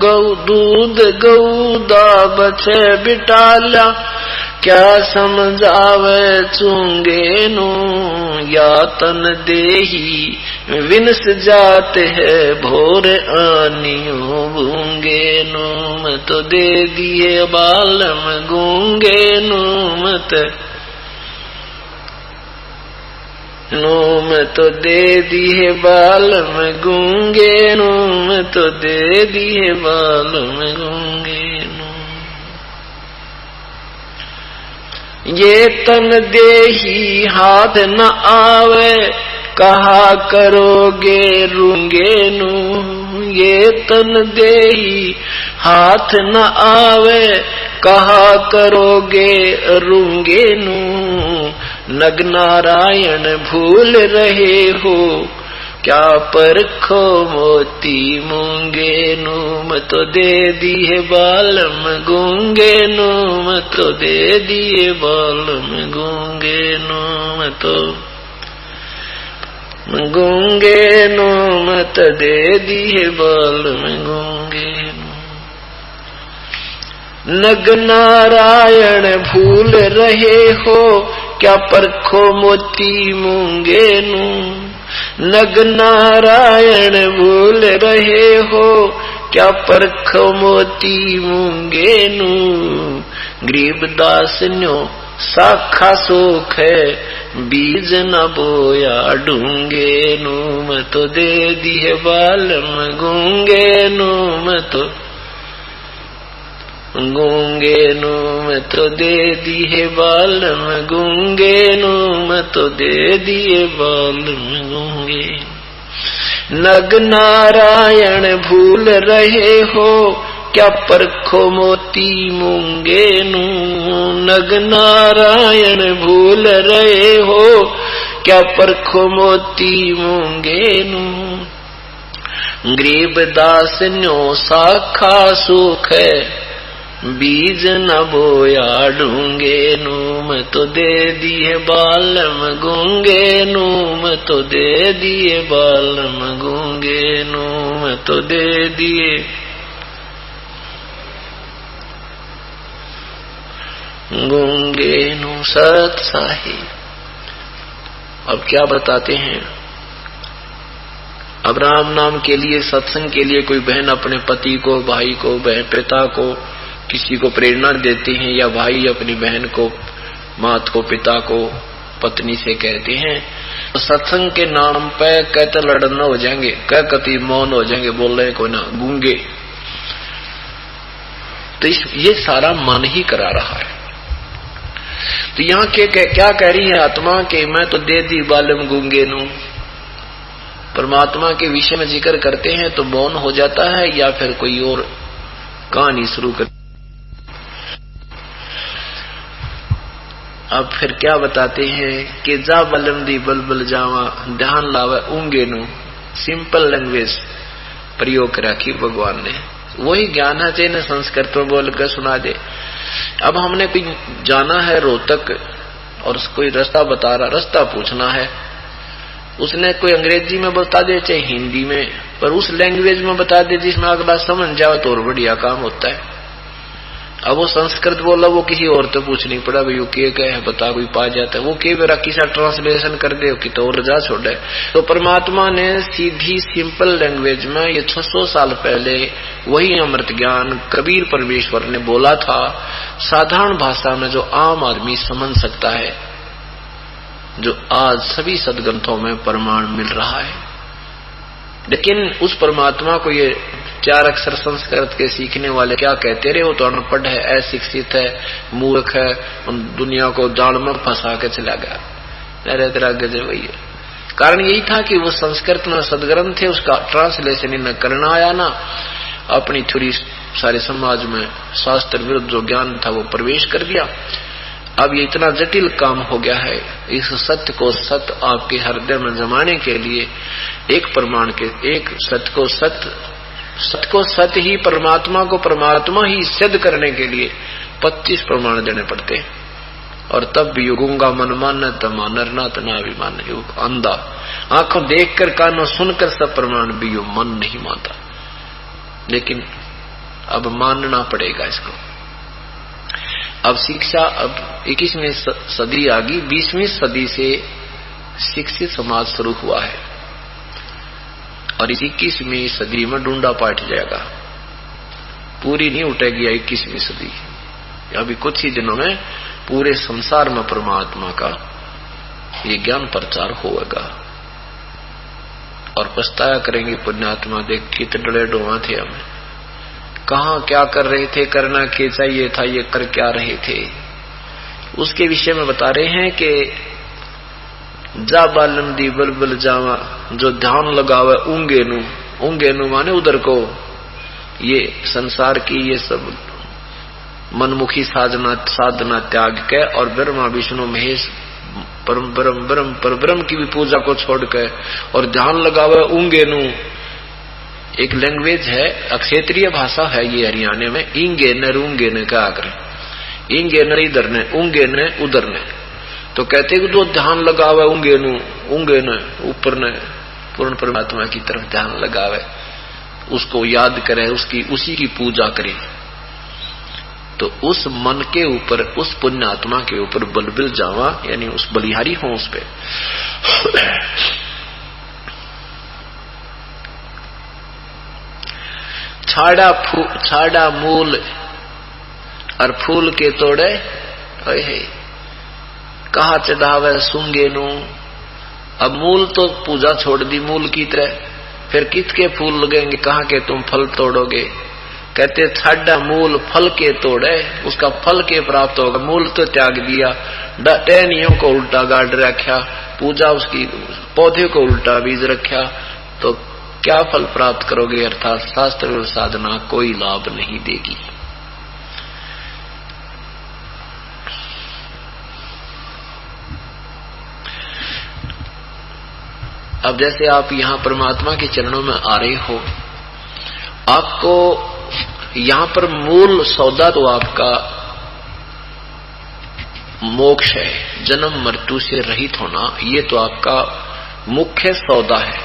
गऊ दूध गऊ दा बछे बिटाला, क्या समझावे चूंगे नु, या तन देही विनस जाते है भोर आनियो गूंगे नु, मत दे दिए बालम गूंगे नु, मत मत दे दिए बालम गूंगे नु, मत दे दिए बालम गूंगे नु। ये तन देही हाथ न आवे, कहा करोगे रूंगे नु, ये तन देही हाथ न आवे, कहा करोगे रूंगे नु, नग नारायण भूल रहे हो, क्या परखो मोती मूंगे नु, मत दे दिए बालम गूंगे नु, मत दे दिए बालम गूंगे नु, मत गूंगे नु, मत दे दिए बालम गूंगे नु। नग नारायण भूल रहे हो, क्या परखो मोती मूंगे नु, नग नारायण भूल रहे हो, क्या परखो मोती मूंगे नु, गरीबदास न्यो साखा सोख है, बीज न बोया ढूंगे नु, मत दे दिए बालम गूंगे नु, मत गूंगे नु, मत दे दिए बालम गूंगे नु, मत दे दिए बालम गूंगे। नग नारायण भूल रहे हो, क्या परखो मोती मूंगे नु, नग नारायण भूल रहे हो, क्या परखो मोती मूंगे नु, गरीबदास न्यो साखा सुख है, बीज न बोया ढूंगे नु, मैं तो दे दिए बालम गूंगे नू, मैं तो दे दिए बालम गूंगे नू, मैं तो दे दिए गूंगे नू सत साही। अब क्या बताते हैं, अब राम नाम के लिए, सत्संग के लिए कोई बहन अपने पति को, भाई को, बहन पिता को, किसी को प्रेरणा देते हैं, या भाई अपनी बहन को, मात को, पिता को, पत्नी से कहते हैं, तो सत्संग के नाम पे कहते लड़ना हो जाएंगे, कह कति मौन हो जाएंगे, बोल रहे को ना, गूंगे। तो ये सारा मन ही करा रहा है। तो यहाँ के क्या कह रही है आत्मा के, मैं तो दे दी बालम गूंगे नू। परमात्मा के विषय में जिक्र करते हैं तो मौन हो जाता है, या फिर कोई और कहानी शुरू कर। अब फिर क्या बताते हैं कि जा बलम दी बलबल जावा, ध्यान लावे ऊंगे नू। सिंपल लैंग्वेज प्रयोग कर रखी भगवान ने, वही ज्ञान है जिन्हें संस्कृत में बोल कर सुना दे। अब हमने कोई जाना है रोहतक और कोई रास्ता बता रहा, रास्ता पूछना है, उसने कोई अंग्रेजी में बता दे चाहे हिंदी में, पर उस लैंग्वेज में बता दे जिसमें अगला समझ जाओ तो और बढ़िया काम होता है। अब वो संस्कृत बोला, वो किसी और तो पूछ नहीं पड़ा भाई वो क्या है बता, कोई पा जाता है, वो के मेरा किसा ट्रांसलेशन कर दे कि तो और जा छोड़े। तो परमात्मा ने सीधी सिंपल लैंग्वेज में ये 600 साल पहले वही अमृत ज्ञान कबीर परमेश्वर ने बोला था, साधारण भाषा में जो आम आदमी समझ सकता है, जो आज सभी सदग्रंथों में प्रमाण मिल रहा है। लेकिन उस परमात्मा को ये 4 अक्षर संस्कृत के सीखने वाले क्या कहते रहे, वो तो अनपढ़ है, अशिक्षित है, मूर्ख है, दुनिया को जाल में फंसा के चला गया। तेरा गजब वही है। कारण यही था कि वो संस्कृत में सदग्रंथ थे, उसका ट्रांसलेशन इन्हें करना आया ना, अपनी थोड़ी सारे समाज में शास्त्र विरुद्ध जो ज्ञान था वो प्रवेश कर दिया। अब ये इतना जटिल काम हो गया है, इस सत्य को सत्य आपके हृदय में जमाने के लिए एक प्रमाण के, एक सत्य को सत्य ही, परमात्मा को परमात्मा ही सिद्ध करने के लिए 25 प्रमाण देने पड़ते हैं। और तब भी गूंगा मन मान तमा नरना तना अभिमान, अंधा आंखों देखकर कानों सुनकर सब प्रमाण भी यो मन नहीं मानता। लेकिन अब मानना पड़ेगा इसको। अब शिक्षा, अब 21वीं सदी आ गई, 20वीं सदी से शिक्षित समाज शुरू हुआ है और इस 21वीं सदी में डूंडा पाट जाएगा, पूरी नहीं उठेगी 21वीं सदी। अभी कुछ ही दिनों में पूरे संसार में परमात्मा का ये ज्ञान प्रचार होगा और पछताया करेंगे पुण्यात्मा, देख कितने डरे डोवा थे हमें, कहाँ क्या कर रहे थे, करना क्या चाहिए था, ये कर क्या रहे थे। उसके विषय में बता रहे हैं कि जा बालम दी बलबल जावा, जो ध्यान लगावे ऊंगे नू माने उधर को, ये संसार की ये सब मनमुखी साधना त्याग के और ब्रह्मा विष्णु महेश परम ब्रह्म की भी पूजा को छोड़ के और ध्यान लगावे ऊंगे नू। एक लैंग्वेज है, क्षेत्रीय भाषा है ये हरियाणा में, इंगे न रूंगे न क्या करे, इंगे न इधर ने, ऊंगे न उधर ने। तो कहते कि जो ध्यान लगावे ऊंगे न ऊपर ने, पूर्ण परमात्मा की तरफ ध्यान लगावे, उसको याद करे, उसी की पूजा करे, तो उस मन के ऊपर, उस पुण्य आत्मा के ऊपर बलबिल जावा, यानी उस बलिहारी हो उस पे। छाड़ा मूल और फूल के तोड़े, कहा चढ़ावे सूंगे नू। अब मूल तो पूजा छोड़ दी मूल की तरह, फिर किसके फूल लगेंगे, कहा के तुम फल तोड़ोगे। कहते छाड़ा मूल फल के तोड़े, उसका फल के प्राप्त होगा। मूल तो त्याग दिया, टहनियों को उल्टा गाड़ रखा, पूजा उसकी पौधे को उल्टा बीज रखा, तो क्या फल प्राप्त करोगे, अर्थात शास्त्र और साधना कोई लाभ नहीं देगी। अब जैसे आप यहाँ परमात्मा के चरणों में आ रहे हो, आपको यहाँ पर मूल सौदा तो आपका मोक्ष है, जन्म मृत्यु से रहित होना, ये तो आपका मुख्य सौदा है।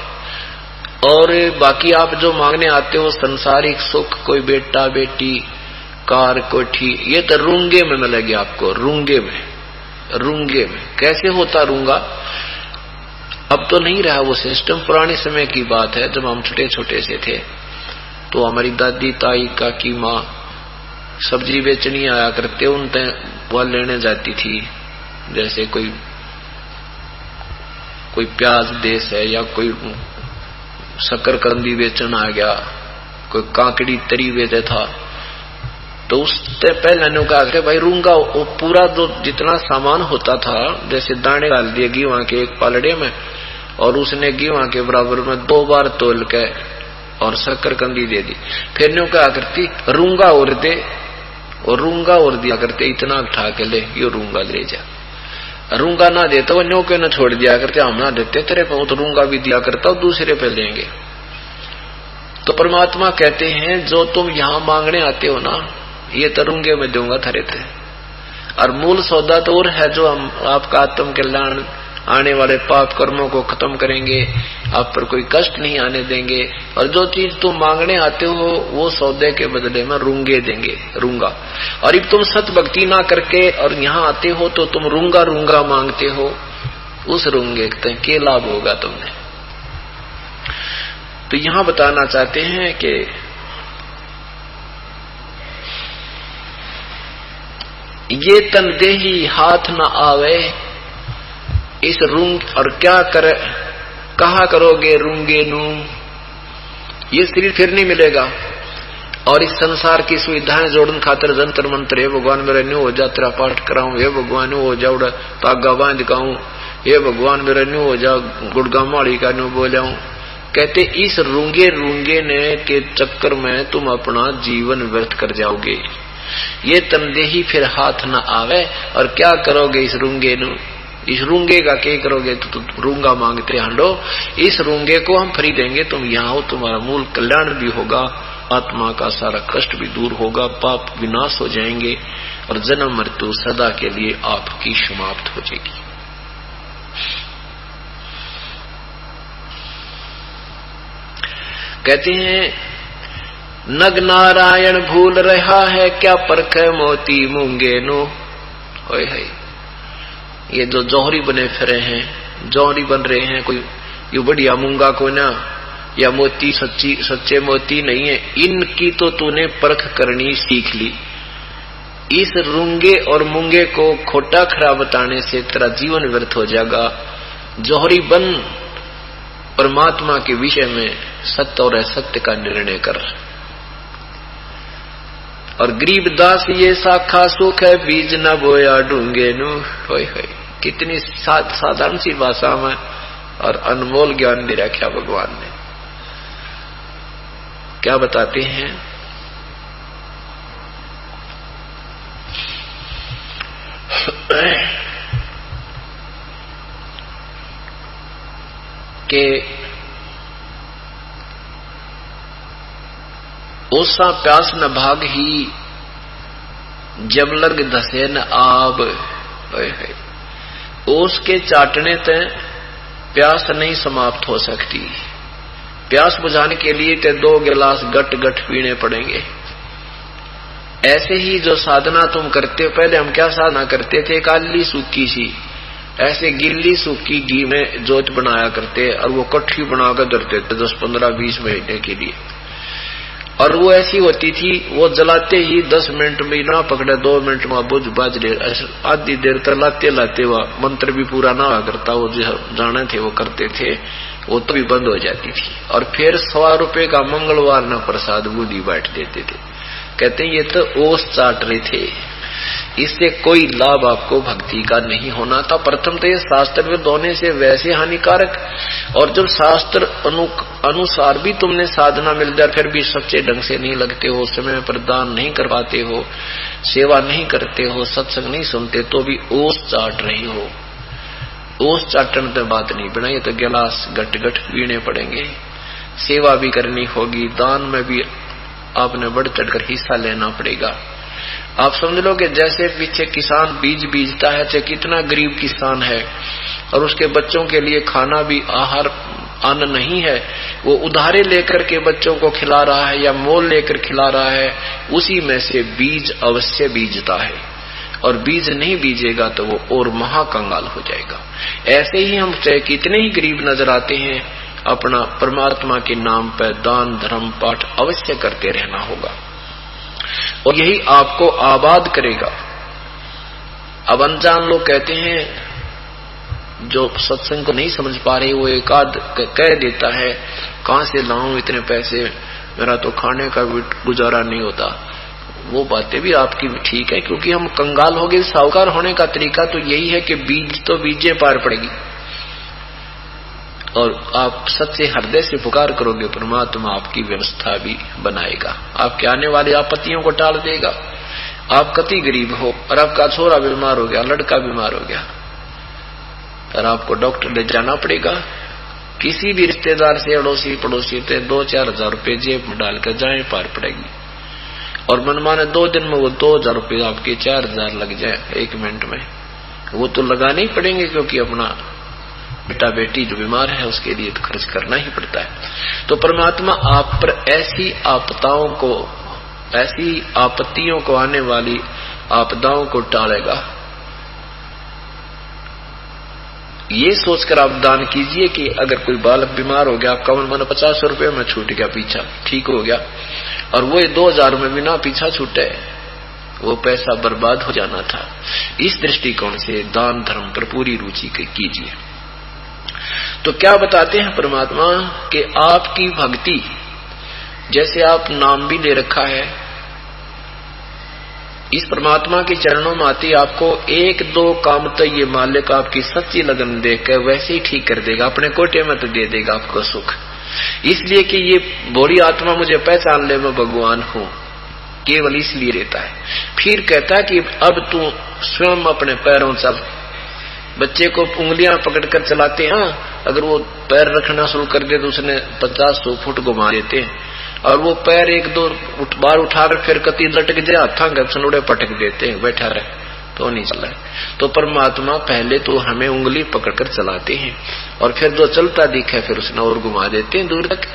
और बाकी आप जो मांगने आते हो संसारिक सुख, कोई बेटा बेटी, कार, कोठी, ये तो रूंगे में मिलेगी आपको, रूंगे में। रूंगे में कैसे होता रूंगा? अब तो नहीं रहा वो सिस्टम, पुराने समय की बात है। जब हम छोटे छोटे से थे तो हमारी दादी, ताई, काकी, माँ सब्जी बेचनी आया करते, उन वह लेने जाती थी। जैसे कोई प्याज देश है या कोई शकरकंदी बेचन आ गया, कोई काकड़ी तरी बेचे था, तो उससे पहले ने कहा भाई रूंगा, वो पूरा जो जितना सामान होता था, जैसे दाने डाल दिए गेहूं के एक पालड़े में, और उसने गेहूं के बराबर में 2 बार तोल के और शकरकंदी दे दी। फिर ने कहा करती रूंगा और दे, और रूंगा और दिया करते, इतना उठा के ले, ये रूंगा ले जा। रूंगा ना देता वो न्यों के न छोड़ दिया करते, हम ना देते तेरे पे, वो तो रूंगा भी दिया करता और दूसरे पे लेंगे। तो परमात्मा कहते हैं जो तुम यहां मांगने आते हो ना, ये तो रूंगे में दूंगा थरे थे। और मूल सौदा तो और है, जो हम आपका आत्म कल्याण, आने वाले पाप कर्मों को खत्म करेंगे, आप पर कोई कष्ट नहीं आने देंगे। और जो चीज तुम मांगने आते हो वो सौदे के बदले में रूंगे देंगे, रूंगा। और अब तुम सत भक्ति ना करके और यहाँ आते हो तो तुम रूंगा रूंगा मांगते हो, उस रूंगे के लाभ होगा तुमने। तो यहां बताना चाहते हैं कि ये तनदेही हाथ न आवे इस रूंग, और क्या करे कहा करोगे रूंगे नू, ये शरीर फिर नहीं मिलेगा। और इस संसार की सुविधाएं जोड़न खातिर जंतर मंत्र, हे भगवान मेरा न्यू हो जा, तेरा पाठ कराऊं, हे भगवान न्यू हो जा, तागा बांध गाऊं, हे भगवान मेरा न्यू हो जा, गुड़गा माड़ी का न्यू बोलाऊं। कहते इस रूंगे रूंगे ने के चक्कर में तुम अपना जीवन व्यर्थ कर जाओगे। ये तनदेही फिर हाथ न आवे, और क्या करोगे इस रूंगे नू, इस रूंगे का क्या करोगे? तो रूंगा मांगते हांडो, इस रूंगे को हम फ्री देंगे, तुम यहाँ हो, तुम्हारा मूल कल्याण भी होगा, आत्मा का सारा कष्ट भी दूर होगा, पाप विनाश हो जाएंगे, और जन्म मृत्यु सदा के लिए आपकी समाप्त हो जाएगी। कहते हैं नग नारायण भूल रहा है, क्या परख मोती मूंगे नो। ओए है, ये जो जौहरी बने फिरे हैं, जौहरी बन रहे हैं, कोई ये बढ़िया मूंगा को ना, या मोती सच्चे मोती नहीं है, इनकी तो तूने परख करनी सीख ली। इस रूंगे और मूंगे को खोटा खरा बताने से तेरा जीवन व्यर्थ हो जाएगा। जौहरी बन, परमात्मा के विषय में सत्य और असत्य का निर्णय कर। और गरीबदास ये शाखा सुख है, बीज न बोया ढूंगे नू। होय होय, कितनी साधारण सी भाषा में और अनमोल ज्ञान दे रखा भगवान ने। क्या बताते हैं कि ओसा प्यास न भाग ही, जब लग धसे न आब। ओस के चाटने ते प्यास नहीं समाप्त हो सकती। प्यास बुझाने के लिए ते 2 गिलास गट गट पीने पड़ेंगे। ऐसे ही जो साधना तुम करते हो, पहले हम क्या साधना करते थे, काली सूखी सी, ऐसे गिल्ली सूखी घी में जोत बनाया करते, और वो कट्ठी बनाकर धरते थे 10, 15, 20 महीने के लिए। और वो ऐसी होती थी, वो जलाते ही 10 मिनट में ना पकड़े, 2 मिनट में बुझ बाज ले, आधी देर तक लाते लाते वह मंत्र भी पूरा ना हुआ करता, वो जो जाने थे वो करते थे, वो तो भी बंद हो जाती थी। और फिर 100 रुपए का मंगलवार ना प्रसाद बूढ़ी बांट देते थे। कहते हैं ये तो ओस चाट रहे थे, इससे कोई लाभ आपको भक्ति का नहीं होना था। प्रथम तो ये शास्त्र विरुद्ध होने से वैसे हानिकारक, और जब शास्त्र अनुसार भी तुमने साधना मिल जाए फिर भी सच्चे ढंग से नहीं लगते हो, समय पर दान नहीं कर पाते हो, सेवा नहीं करते हो, सत्संग नहीं सुनते, तो भी ओस चाट रही हो। ओस चाटन तो बात नहीं बनाई, तो गिलास गट गट पीने पड़ेंगे। सेवा भी करनी होगी, दान में भी आपने बढ़ चढ़कर हिस्सा लेना पड़ेगा। आप समझ लो कि जैसे पीछे किसान बीज बीजता है, चाहे कितना गरीब किसान है और उसके बच्चों के लिए खाना भी आहार अन्न नहीं है, वो उधारे लेकर के बच्चों को खिला रहा है या मोल लेकर खिला रहा है, उसी में से बीज अवश्य बीजता है। और बीज नहीं बीजेगा तो वो और महाकंगाल हो जाएगा। ऐसे ही हम चाहे कितने ही गरीब नजर आते हैं, अपना परमात्मा के नाम पर दान धर्म पाठ अवश्य करते रहना होगा और यही आपको आबाद करेगा। अब अनजान लोग कहते हैं, जो सत्संग को नहीं समझ पा रहे, वो एक आध कह देता है, कहां से लाऊं इतने पैसे, मेरा तो खाने का भी गुजारा नहीं होता। वो बातें भी आपकी ठीक है, क्योंकि हम कंगाल हो गए। साहूकार होने का तरीका तो यही है कि बीज तो बीजे पार पड़ेगी और आप सच्चे हृदय से पुकार करोगे, परमात्मा आपकी व्यवस्था भी बनाएगा, आपके आने वाली आपत्तियों को टाल देगा। आप कति गरीब हो और आपका छोरा बीमार हो गया, लड़का बीमार हो गया और आपको डॉक्टर ले जाना पड़ेगा, किसी भी रिश्तेदार से अड़ोसी पड़ोसी से 2-4 हजार रुपये जेब में डालकर जाए, पार पड़ेगी। और मनमाने 2 दिन में वो 2000 रुपये आपके 4000 लग जाए 1 मिनट में, वो तो लगाने ही पड़ेंगे, क्योंकि अपना बेटा बेटी जो बीमार है उसके लिए तो खर्च करना ही पड़ता है। तो परमात्मा आप पर ऐसी आपदाओं को, ऐसी आपत्तियों को, आने वाली आपदाओं को टालेगा। ये सोचकर आप दान कीजिए कि अगर कोई बालक बीमार हो गया, आपका मन 50 रुपये में छूट गया, पीछा ठीक हो गया, और वो 2000 में बिना पीछा छूटे, वो पैसा बर्बाद हो जाना था। इस दृष्टिकोण से दान धर्म पर पूरी रुचि कीजिए। तो क्या बताते हैं परमात्मा कि आपकी भक्ति, जैसे आप नाम भी ले रखा है, इस परमात्मा के चरणों में आती आपको 1-2 काम तो ये मालिक आपकी सच्ची लगन देखकर वैसे ही ठीक कर देगा, अपने कोटे में तो दे देगा आपको सुख। इसलिए कि ये बोली आत्मा मुझे पहचान ले, मैं भगवान हूं, केवल इसलिए रहता है। फिर कहता है कि अब तू स्वयं अपने पैरों चल। बच्चे को उंगलियां पकड़कर चलाते हैं, अगर वो पैर रखना शुरू कर दे तो उसने 50-100 फुट घुमा देते हैं, और वो पैर 1-2 बार उठाकर फिर कति लटक जाए, हाथा के सनुड़े पटक देते हैं, बैठा रहे तो नहीं चल रहा है। तो परमात्मा पहले तो हमें उंगली पकड़कर चलाते हैं और फिर जो चलता दिखे फिर उसने और घुमा देते हैं दूर तक,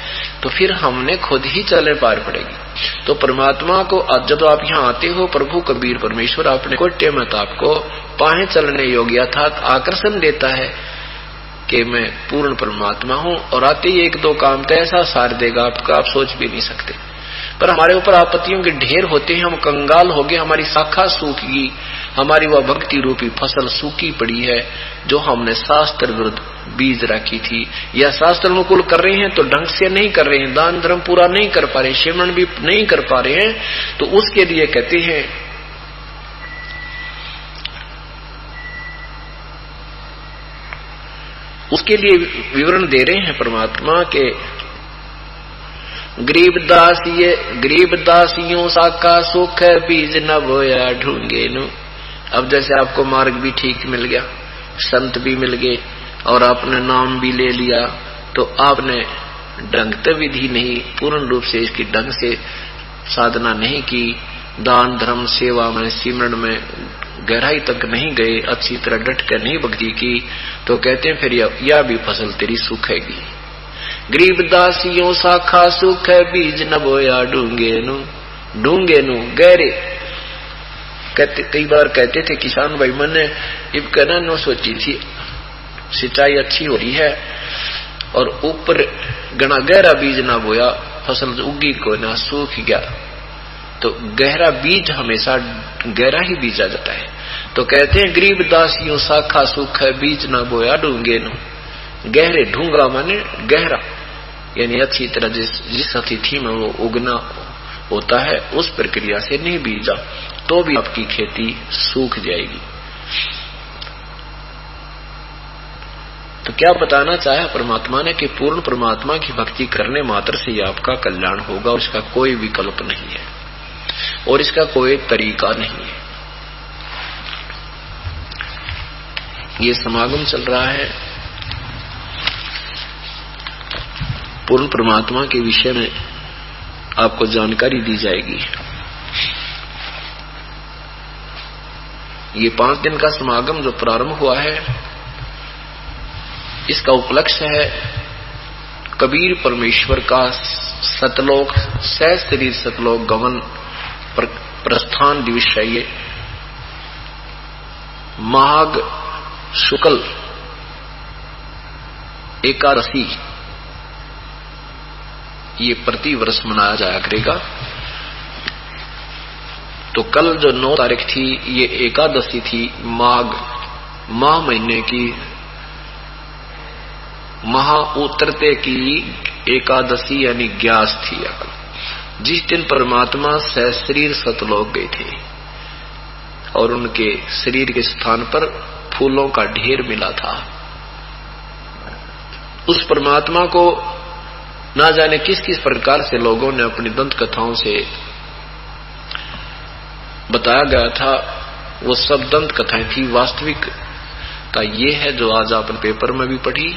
तो फिर हमने खुद ही चले पार पड़ेगी। तो परमात्मा को जब आप यहाँ आते हो, प्रभु कबीर परमेश्वर अपने कोटे में आपको पाए चलने योग्य था आकर्षण देता है कि मैं पूर्ण परमात्मा हूं, और आते ही 1-2 काम तो ऐसा सार देगा आपका, आप सोच भी नहीं सकते। पर हमारे ऊपर आपत्तियों के ढेर होते हैं, हम कंगाल हो गए, हमारी शाखा सूख गई, हमारी वह भक्ति रूपी फसल सूखी पड़ी है जो हमने शास्त्र विरुद्ध बीज रखी थी। या शास्त्र अनुकूल कर रहे हैं तो ढंग से नहीं कर रहे हैं, दान धर्म पूरा नहीं कर पा रहे, सिमरन भी नहीं कर पा रहे हैं, तो उसके लिए कहते हैं उसके लिए विवरण दे रहे हैं परमात्मा के गरीब दासियों साका सुख है बीज न बोया ढूंगे नु। अब जैसे आपको मार्ग भी ठीक मिल गया, संत भी मिल गए और आपने नाम भी ले लिया, तो आपने ढंग विधि नहीं, पूर्ण रूप से इसकी ढंग से साधना नहीं की, दान धर्म सेवा में सिमरन में गहराई तक नहीं गए, अच्छी तरह डट कर नहीं भक्ति की, तो कहते हैं फिर यह भी फसल तेरी सूखेगी। गरीब दासियों शाखा सुख है बीज न बोया ढूंगे नु गहरे। कहते कई बार कहते थे किसान भाई, मैंने इब कहना नो सोची थी सिंचाई अच्छी हो रही है और ऊपर गना गहरा बीज ना बोया, फसल उगी को ना सूख गया, तो गहरा बीज हमेशा गहरा ही बीजा जाता है। तो कहते हैं गरीब दासियों शाखा सुख है बीज ना बोया ढूंगे नु। गहरे, ढूंगा माने गहरा, यानी अच्छी तरह जिस अतिथि में वो उगना होता है उस प्रक्रिया से नहीं बीजा तो भी आपकी खेती सूख जाएगी। तो क्या बताना चाहे परमात्मा ने कि पूर्ण परमात्मा की भक्ति करने मात्र से ही आपका कल्याण होगा, और इसका कोई विकल्प नहीं है और इसका कोई तरीका नहीं है। ये समागम चल रहा है, पूर्ण परमात्मा के विषय में आपको जानकारी दी जाएगी। ये 5 दिन का समागम जो प्रारंभ हुआ है, इसका उपलक्ष्य है कबीर परमेश्वर का सतलोक सहस्त्री सतलोक गमन प्रस्थान दिवस है। ये माघ शुक्ल एकादशी ये प्रति वर्ष मनाया जाया करेगा। तो कल जो 9 तारीख थी ये एकादशी थी, माघ माह महीने की महा उतरते की एकादशी यानी ग्यास थी। जिस दिन परमात्मा सहस्रीर सतलोक गए थे और उनके शरीर के स्थान पर फूलों का ढेर मिला था। उस परमात्मा को ना जाने किस किस प्रकार से लोगों ने अपनी दंत कथाओं से बताया गया था, वो सब दंत कथाएं थी। वास्तविक का ये है जो आज आपने पेपर में भी पढ़ी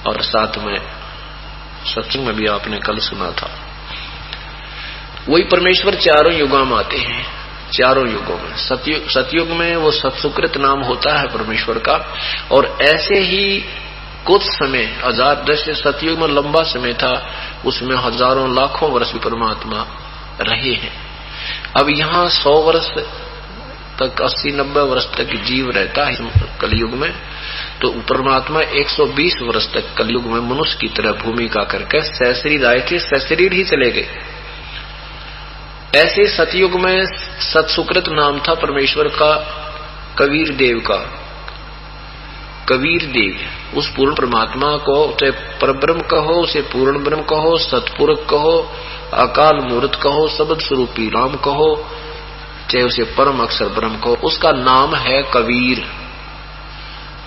और साथ में सत्संग में भी आपने कल सुना था। वही परमेश्वर चारों युगों में आते हैं, चारों युगों में। सतयुग में वो सत्सुकृत नाम होता है परमेश्वर का, और ऐसे ही कुछ समय हजार, जैसे सतयुग में लंबा समय था, उसमें हजारों लाखों वर्ष भी परमात्मा रहे हैं। अब यहाँ 100 वर्ष तक 80-90 वर्ष तक जीव रहता है कलयुग में, तो परमात्मा 120 वर्ष तक कलयुग में मनुष्य की तरह भूमिका करके सहशरीर आए थे, सहशरीर ही चले गए। ऐसे सतयुग में सत्सुकृत नाम था परमेश्वर का कबीर देव का। कबीर देव उस पूर्ण परमात्मा को चाहे परब्रह्म कहो, उसे पूर्ण ब्रह्म कहो, सतपुरुष कहो, अकाल मूर्त कहो, शब्द स्वरूपी राम कहो, चाहे उसे परम अक्षर ब्रह्म कहो, उसका नाम है कबीर।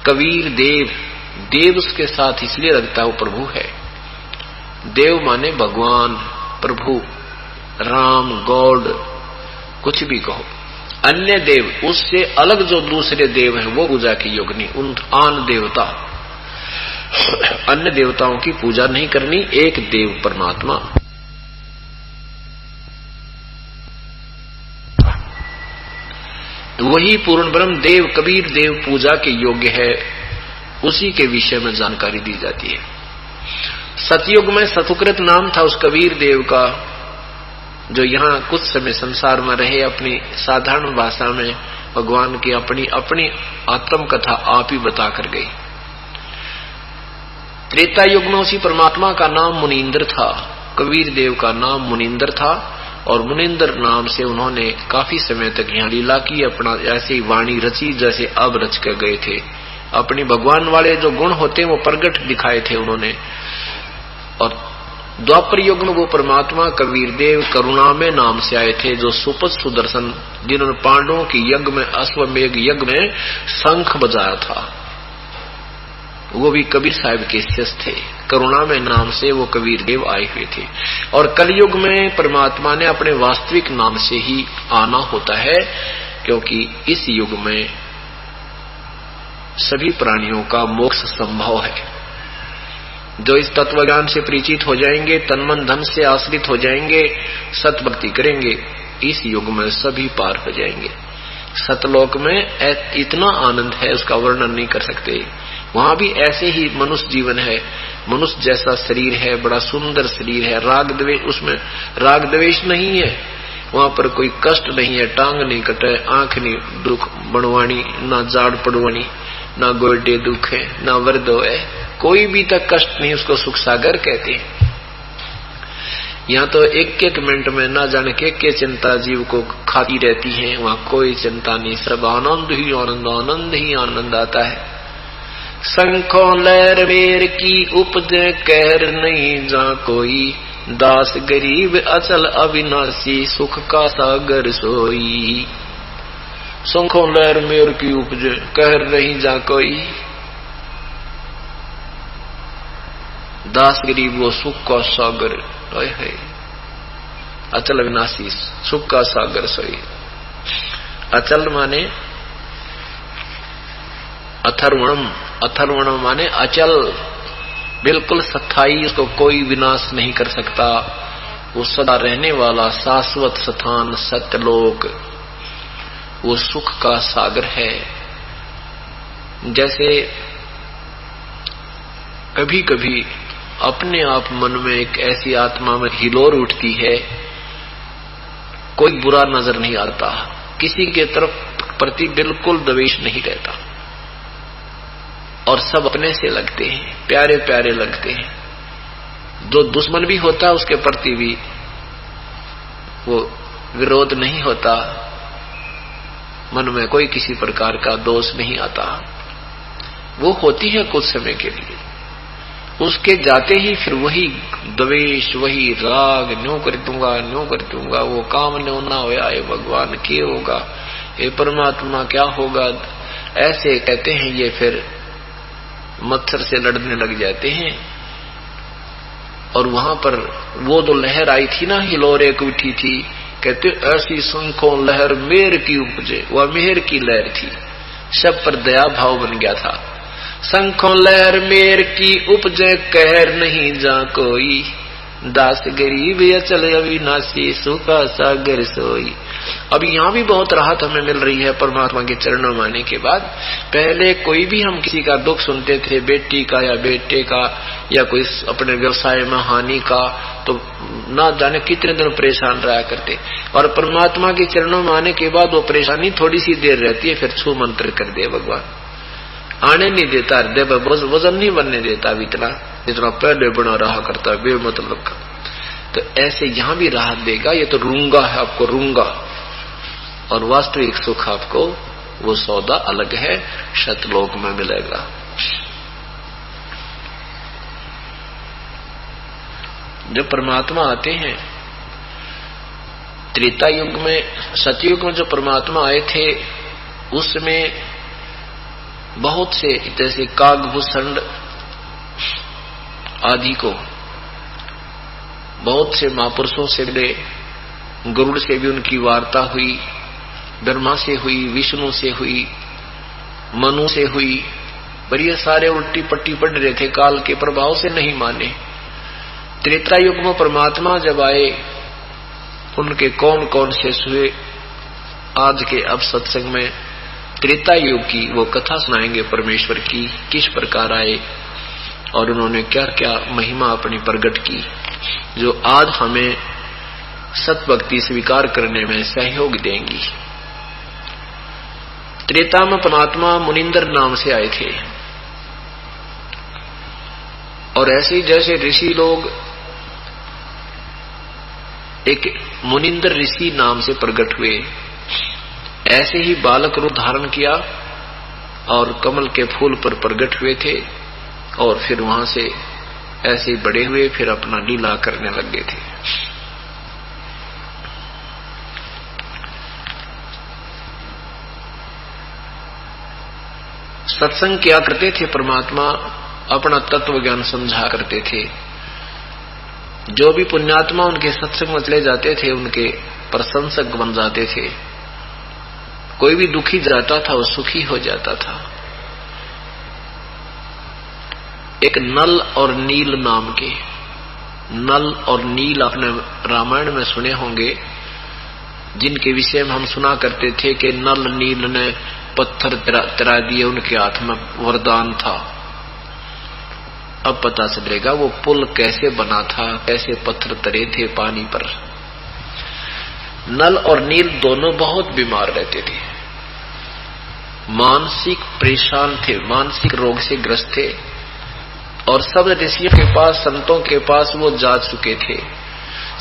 कबीर देव, देव उसके साथ इसलिए रखता है वो प्रभु है। देव माने भगवान, प्रभु, राम, गॉड, कुछ भी कहो। अन्य देव, उससे अलग जो दूसरे देव हैं वो पूजा की योग्य नहीं। उन आन देवता, अन्य देवताओं की पूजा नहीं करनी, एक देव परमात्मा। वही पूर्ण ब्रह्म देव कबीर देव पूजा के योग्य है, उसी के विषय में जानकारी दी जाती है। सतयुग में सतुकृत नाम था उस कबीर देव का, जो यहाँ कुछ समय संसार में रहे, अपनी साधारण भाषा में भगवान की अपनी अपनी आत्म कथा आप ही बता कर गई। त्रेता युग में उसी परमात्मा का नाम मुनींद्र था, कबीर देव का नाम मुनींद्र था, और मुनींद्र नाम से उन्होंने काफी समय तक यहाँ लीला की, अपना ऐसे ही वाणी रची जैसे अब रच कर गए थे। अपनी भगवान वाले जो गुण होते हैं वो प्रगट दिखाए थे उन्होंने। और द्वापर युग में वो परमात्मा कबीर देव करुणामय नाम से आए थे, जो सुपथ सुदर्शन, जिन्होंने पांडवों की यज्ञ में, अश्वमेघ यज्ञ में शंख बजाया था, वो भी कबीर साहब के शिष्य थे। करुणामय नाम से वो कबीर देव आए हुए थे। और कलयुग में परमात्मा ने अपने वास्तविक नाम से ही आना होता है, क्योंकि इस युग में सभी प्राणियों का मोक्ष संभव है। जो इस तत्व ज्ञान से परिचित हो जाएंगे, तन मन धन से आश्रित हो जाएंगे, सत भक्ति करेंगे, इस युग में सभी पार हो जाएंगे। सतलोक में इतना आनंद है, उसका वर्णन नहीं कर सकते। वहां भी ऐसे ही मनुष्य जीवन है, मनुष्य जैसा शरीर है, बड़ा सुंदर शरीर है, राग द्वेष, उसमें राग द्वेष नहीं है, वहां पर कोई कष्ट नहीं है, टांग नहीं कटे, आंख नहीं दुख बनवानी, ना जाड़ पड़वानी, ना गोडे दुख है, ना वर्दो है, कोई भी तक कष्ट नहीं, उसको सुख सागर कहते हैं। यहाँ तो एक एक मिनट में ना जाने के चिंता जीव को खाती रहती है, वहां कोई चिंता नहीं, सब आनंद ही आनंद, आनंद ही आनंद आता है। शंखों लहर वेर की उपज कहर नहीं जा कोई, दास गरीब अचल अविनाशी सुख का सागर सोई। शंखों लहर मेर की उपज कहर नहीं जा कोई, दास गरीब वो सुख का सागर है, अचल अविनाशी सुख का सागर सोई। अचल माने अथर्वणम, अथर्वणम माने अचल, बिल्कुल स्थायी, उसको कोई विनाश नहीं कर सकता, वो सदा रहने वाला शाश्वत स्थान सत्यलोक। वो सुख का सागर है। जैसे कभी कभी अपने आप मन में एक ऐसी आत्मा में हिलोर उठती है, कोई बुरा नजर नहीं आता, किसी के तरफ प्रति बिल्कुल द्वेष नहीं रहता, और सब अपने से लगते हैं, प्यारे प्यारे लगते हैं। जो दुश्मन भी होता है उसके प्रति भी वो विरोध नहीं होता, मन में कोई किसी प्रकार का दोष नहीं आता। वो होती है कुछ समय के लिए, उसके जाते ही फिर वही द्वेष, वही राग, न्यू कर दूंगा, वो काम न्यू ना होया, ये भगवान क्या होगा, ये परमात्मा क्या होगा, ऐसे कहते हैं। ये फिर मच्छर से लड़ने लग जाते हैं। और वहां पर वो जो लहर आई थी ना, हिलोर एक उठी थी, कहते ऐसी शंखों लहर मेर की उपजे, वह मेहर की लहर थी, सब पर दया भाव बन गया था। शंखों लहर मेर की उपजे, कहर नहीं जा कोई, दास गरीब अचल अविनाशी, सुखा सागर सोई। अब यहाँ भी बहुत राहत हमें मिल रही है परमात्मा के चरणों में आने के बाद। पहले कोई भी हम किसी का दुख सुनते थे, बेटी का या बेटे का या कोई अपने व्यवसाय में हानि का, तो ना जाने कितने दिन परेशान रहा करते। और परमात्मा के चरणों में आने के बाद वो परेशानी थोड़ी सी देर रहती है, फिर छू मंत्र कर दे भगवान, आने नहीं देता, हृदय पर वजन नहीं बनने देता इतना जितना पहले बना रहा करता है बेमतलब का। तो ऐसे यहां भी राहत देगा। ये तो रूंगा है, आपको रूंगा, और वास्तविक सुख आपको वो सौदा अलग है, शतलोक में मिलेगा। जब परमात्मा आते हैं त्रेता युग में, सतयुग में जो परमात्मा आए थे उसमें बहुत से जैसे कागभूषण आदि को बहुत से महापुरुषों से मिले, गरुड़ से भी उनकी वार्ता हुई, ब्रह्मा से हुई, विष्णु से हुई, मनु से हुई, पर ये सारे उल्टी पट्टी पढ़ रहे थे, काल के प्रभाव से नहीं माने। त्रेता युग में परमात्मा जब आए, उनके कौन कौन से हुए, आज के अब सत्संग में त्रेता युग की वो कथा सुनाएंगे परमेश्वर की, किस प्रकार आए और उन्होंने क्या क्या महिमा अपनी प्रकट की, जो आज हमें सतभक्ति स्वीकार करने में सहयोग देंगी। त्रेता में परमात्मा मुनिंदर नाम से आए थे, और ऐसे ही जैसे ऋषि लोग एक मुनिंदर ऋषि नाम से प्रकट हुए, ऐसे ही बालक रूप धारण किया और कमल के फूल पर प्रकट हुए थे, और फिर वहां से ऐसे बड़े हुए, फिर अपना लीला करने लगे थे। सत्संग किया करते थे परमात्मा, अपना तत्व ज्ञान समझा करते थे। जो भी पुण्यात्मा उनके सत्संग में चले जाते थे उनके प्रशंसक बन जाते थे। कोई भी दुखी जाता था वो सुखी हो जाता था। एक नल और नील नाम के, नल और नील आपने रामायण में सुने होंगे, जिनके विषय में हम सुना करते थे कि नल नील ने पत्थर तरा दिए, उनके हाथ में वरदान था। अब पता चलेगा वो पुल कैसे बना था, कैसे पत्थर तरे थे पानी पर। नल और नील दोनों बहुत बीमार रहते थे, मानसिक परेशान थे, मानसिक रोग से ग्रस्त थे, और सब ऋषियों के पास, संतों के पास वो जा चुके थे।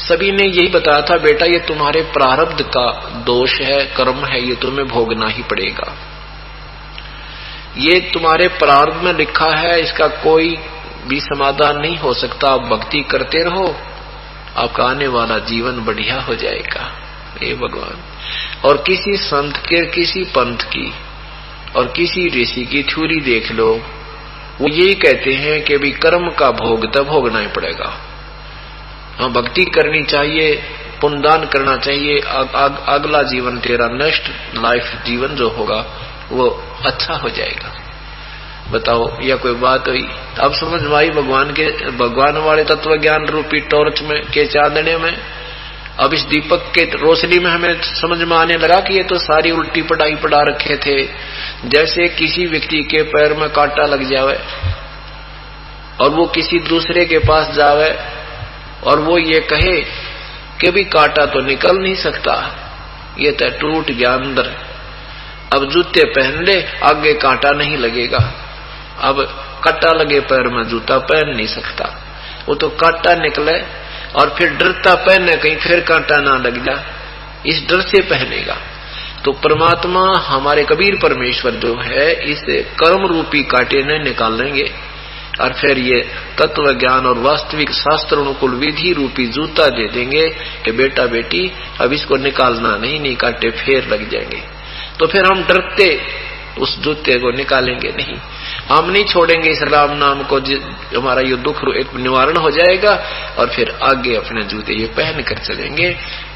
सभी ने यही बताया था, बेटा ये तुम्हारे प्रारब्ध का दोष है, कर्म है, ये तुम्हें भोगना ही पड़ेगा। ये तुम्हारे प्रारब्ध में लिखा है, इसका कोई भी समाधान नहीं हो सकता। आप भक्ति करते रहो, आपका आने वाला जीवन बढ़िया हो जाएगा। हे भगवान। और किसी संत के, किसी पंथ की और किसी ऋषि की थ्योरी देख लो, वो यही कहते हैं कि भी कर्म का भोग तब भोगना ही पड़ेगा। हाँ, भक्ति करनी चाहिए, पुण्यदान करना चाहिए, अगला जीवन तेरा नेक्स्ट लाइफ जीवन जो होगा वो अच्छा हो जाएगा। बताओ, यह कोई बात हुई? अब समझ में आई भगवान वाले तत्व ज्ञान रूपी टॉर्च में के चांदने में। अब इस दीपक के रोशनी में हमें समझ में आने लगा कि ये तो सारी उल्टी पढ़ाई पढ़ा रखे थे। जैसे किसी व्यक्ति के पैर में कांटा लग जावे और वो किसी दूसरे के पास जावे और वो ये कहे कि भी कांटा तो निकल नहीं सकता, ये तो टूट गया अंदर, अब जूते पहन ले, आगे कांटा नहीं लगेगा। अब कांटा लगे पैर में जूता पहन नहीं सकता, वो तो कांटा निकले और फिर डरता पहने कहीं फिर कांटा ना लग जा, इस डर से पहनेगा। तो परमात्मा हमारे कबीर परमेश्वर जो है इस कर्म रूपी कांटे ने निकालेंगे और फिर ये तत्व ज्ञान और वास्तविक शास्त्र अनुकूल विधि रूपी जूता दे देंगे कि बेटा बेटी अब इसको निकालना नहीं कांटे फिर लग जाएंगे। तो फिर हम डरते उस जूते को निकालेंगे नहीं, हम नहीं छोड़ेंगे इस राम नाम को, हमारा ये दुख एक निवारण हो जाएगा और फिर आगे अपने जूते ये पहन कर चलेंगे।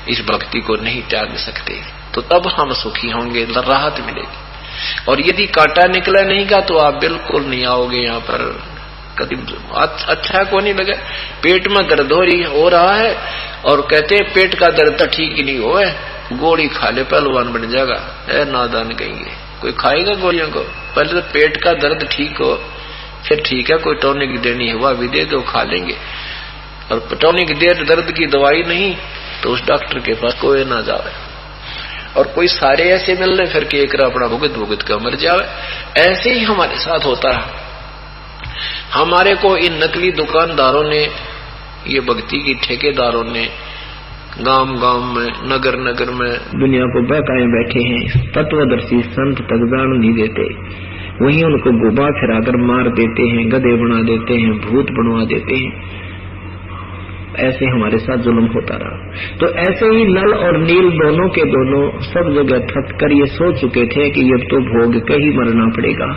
इस भक्ति को नहीं त्याग सकते तो तब हम सुखी होंगे, राहत मिलेगी। और यदि कांटा निकला नहीं का तो आप बिल्कुल नहीं आओगे यहाँ पर, कभी अच्छा को नहीं लगे। पेट में दर्द हो रहा है और कहते हैं पेट का दर्द तो ठीक ही नहीं हो, गोली खा ले पहलवान बन जाएगा, नादान कहेंगे। कोई खाएगा गोलियों को? पहले तो पेट का दर्द ठीक हो फिर ठीक है, कोई टॉनिक देनी है वह भी दे दो, खा लेंगे। और टॉनिक दे दर्द की दवाई नहीं तो उस डॉक्टर के पास कोई ना जावे। और कोई सारे ऐसे मिल रहे फिर कि एक अपना भुगत का मर जावे। ऐसे ही हमारे साथ होता है। हमारे को इन नकली दुकानदारों ने, ये भक्ति की ठेकेदारों ने गांव गांव में नगर नगर में दुनिया को बहकाए बैठे हैं। तत्वदर्शी संत तक जान नहीं देते, वहीं उनको गुबा फिराकर मार देते हैं, गधे बना देते हैं, भूत बनवा देते हैं। ऐसे हमारे साथ जुल्म होता रहा। तो ऐसे ही नल और नील दोनों के दोनों सब जगह थक कर ये सोच चुके थे कि ये तो भोग के ही मरना पड़ेगा।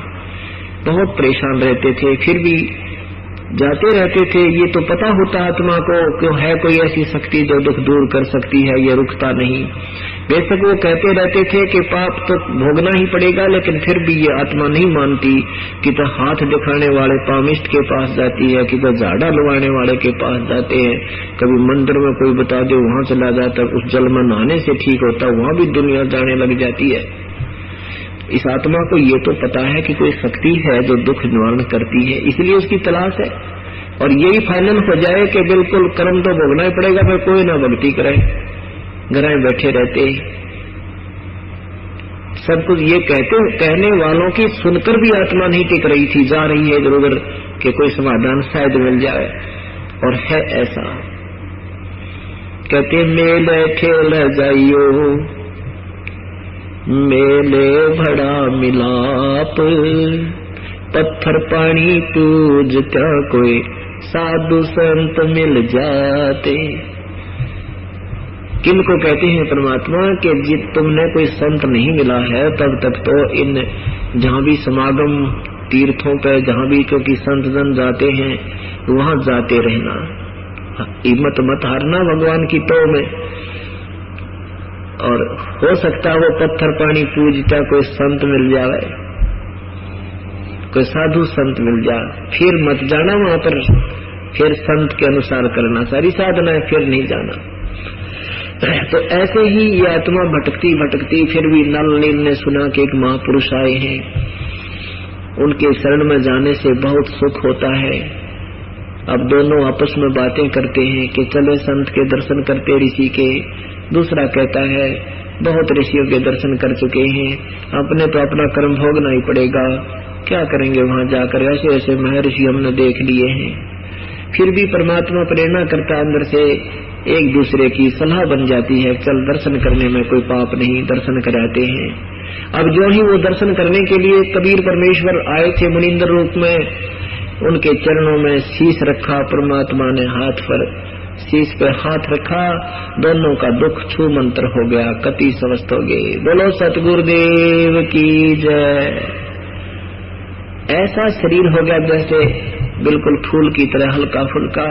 बहुत परेशान रहते थे, फिर भी जाते रहते थे। ये तो पता होता आत्मा को कि है कोई ऐसी शक्ति जो दुख दूर कर सकती है, ये रुकता नहीं। बेशक वो कहते रहते थे कि पाप तो भोगना ही पड़ेगा, लेकिन फिर भी ये आत्मा नहीं मानती कि तो हाथ दिखाने वाले पामिस्ट के पास जाती है, कि तो झाड़ा लुवाने वाले के पास जाते हैं। कभी मंदिर में कोई बता दे वहां चला जाता, उस जल में नहाने से ठीक होता, वहां भी दुनिया जाने लग जाती है। इस आत्मा को ये तो पता है कि कोई शक्ति है जो दुख निवारण करती है, इसलिए उसकी तलाश है। और यही फाइनल हो जाए कि बिल्कुल कर्म तो भोगना ही पड़ेगा, फिर कोई ना भक्ति करे, घरें बैठे रहते। सब कुछ ये कहने वालों की सुनकर भी आत्मा नहीं टिक रही थी, जा रही है इधर उधर कि कोई समाधान शायद मिल जाए। और है ऐसा, कहते मेले ठेल जाइयो मेले भड़ा मिलाप, पत्थर पानी पूज क्या कोई साधु संत मिल जाते। किनको कहते हैं परमात्मा कि जित तुमने कोई संत नहीं मिला है तब तक तो इन जहां भी समागम तीर्थों पे जहां भी क्योंकि संत जन जाते हैं वहां जाते रहना, हिम्मत मत हारना भगवान की तो में। और हो सकता है वो पत्थर पानी पूजता कोई संत मिल जाए, कोई साधु संत मिल जाए, फिर मत जाना वहां पर, फिर संत के अनुसार करना सारी साधना है, फिर नहीं जाना। तो ऐसे ही ये आत्मा भटकती भटकती फिर भी नल नील ने सुना कि एक महापुरुष आए हैं, उनके शरण में जाने से बहुत सुख होता है। अब दोनों आपस में बातें करते हैं कि चले संत के दर्शन करते ऋषि के। दूसरा कहता है बहुत ऋषियों के दर्शन कर चुके हैं, अपने तो अपना कर्म भोगना ही पड़ेगा, क्या करेंगे वहां जाकर, ऐसे ऐसे महर्षि हमने देख लिए हैं। फिर भी परमात्मा प्रेरणा करता अंदर से, एक दूसरे की सलाह बन जाती है, चल दर्शन करने में कोई पाप नहीं, दर्शन कराते हैं। अब जो ही वो दर्शन करने के लिए कबीर परमेश्वर आए थे मुनिंद्र रूप में, उनके चरणों में शीश रखा, परमात्मा ने हाथ पर शीश पे हाथ रखा, दोनों का दुख छू मंत्र हो गया, कति स्वस्थ हो गए। बोलो सतगुरुदेव की जय। ऐसा शरीर हो गया जैसे बिल्कुल फूल की तरह हल्का फुल्का,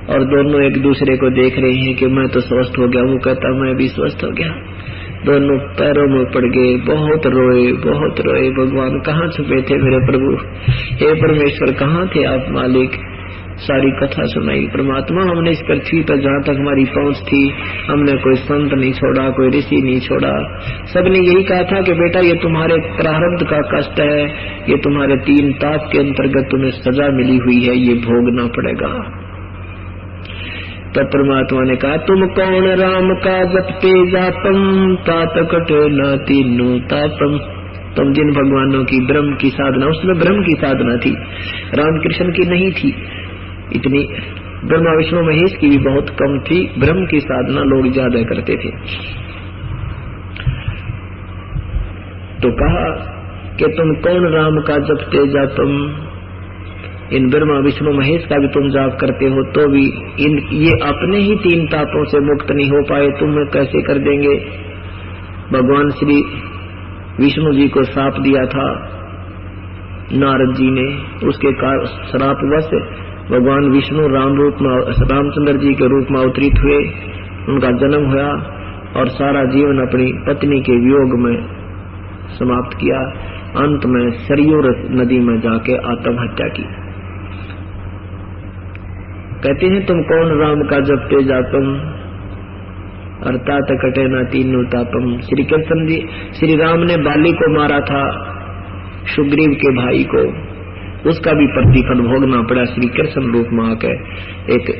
और दोनों एक दूसरे को देख रहे हैं कि मैं तो स्वस्थ हो गया, वो कहता मैं भी स्वस्थ हो गया। दोनों पैरों में पड़ गए, बहुत रोए बहुत रोए। भगवान कहाँ छुपे थे मेरे प्रभु, हे परमेश्वर कहाँ थे आप मालिक। सारी कथा सुनाई। परमात्मा, हमने इस पृथ्वी पर जहाँ तक हमारी पहुंच थी, हमने कोई संत नहीं छोड़ा, कोई ऋषि नहीं छोड़ा। सबने यही कहा था कि बेटा ये तुम्हारे प्रारब्ध का कष्ट है, ये तुम्हारे 3 ताप के अंतर्गत तुम्हें सजा मिली हुई है, ये भोगना पड़ेगा। तब परमात्मा ने कहा, तुम कौन राम का जपते जापम तात कटे न तीनों तापम। तुम जिन भगवानों की ब्रह्म की साधना, उसमें ब्रह्म की साधना थी, रामकृष्ण की नहीं थी। इतनी ब्रह्मा विष्णु महेश की भी बहुत कम थी, ब्रह्म की साधना लोग ज्यादा करते थे। तो कहा कि तुम कौन राम का जपते जापम, इन ब्रह्मा विष्णु महेश का भी तुम जाप करते हो तो भी ये अपने ही 3 तापों से मुक्त नहीं हो पाए, तुम्हें कैसे कर देंगे। भगवान श्री विष्णु जी को श्राप दिया था नारद जी ने, उसके श्रापवश भगवान विष्णु रामचंद्र जी के रूप में अवतरित हुए, उनका जन्म हुआ और सारा जीवन अपनी पत्नी के वियोग में समाप्त किया। अंत में सरयू नदी में जाके आत्महत्या की। कहते हैं, तुम कौन राम का जपते जापम अर्थात कटे न तीनों तापम। श्री कृष्ण जी, श्री राम ने बाली को मारा था, सुग्रीव के भाई को, उसका भी प्रतिफल भोगना पड़ा। श्री कृष्ण रूप में आकर एक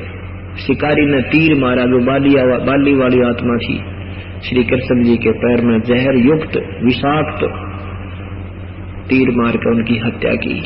शिकारी ने तीर मारा, जो बाली वाली आत्मा थी। श्री कृष्ण जी के पैर में जहर युक्त विषाक्त तीर मारकर उनकी हत्या की।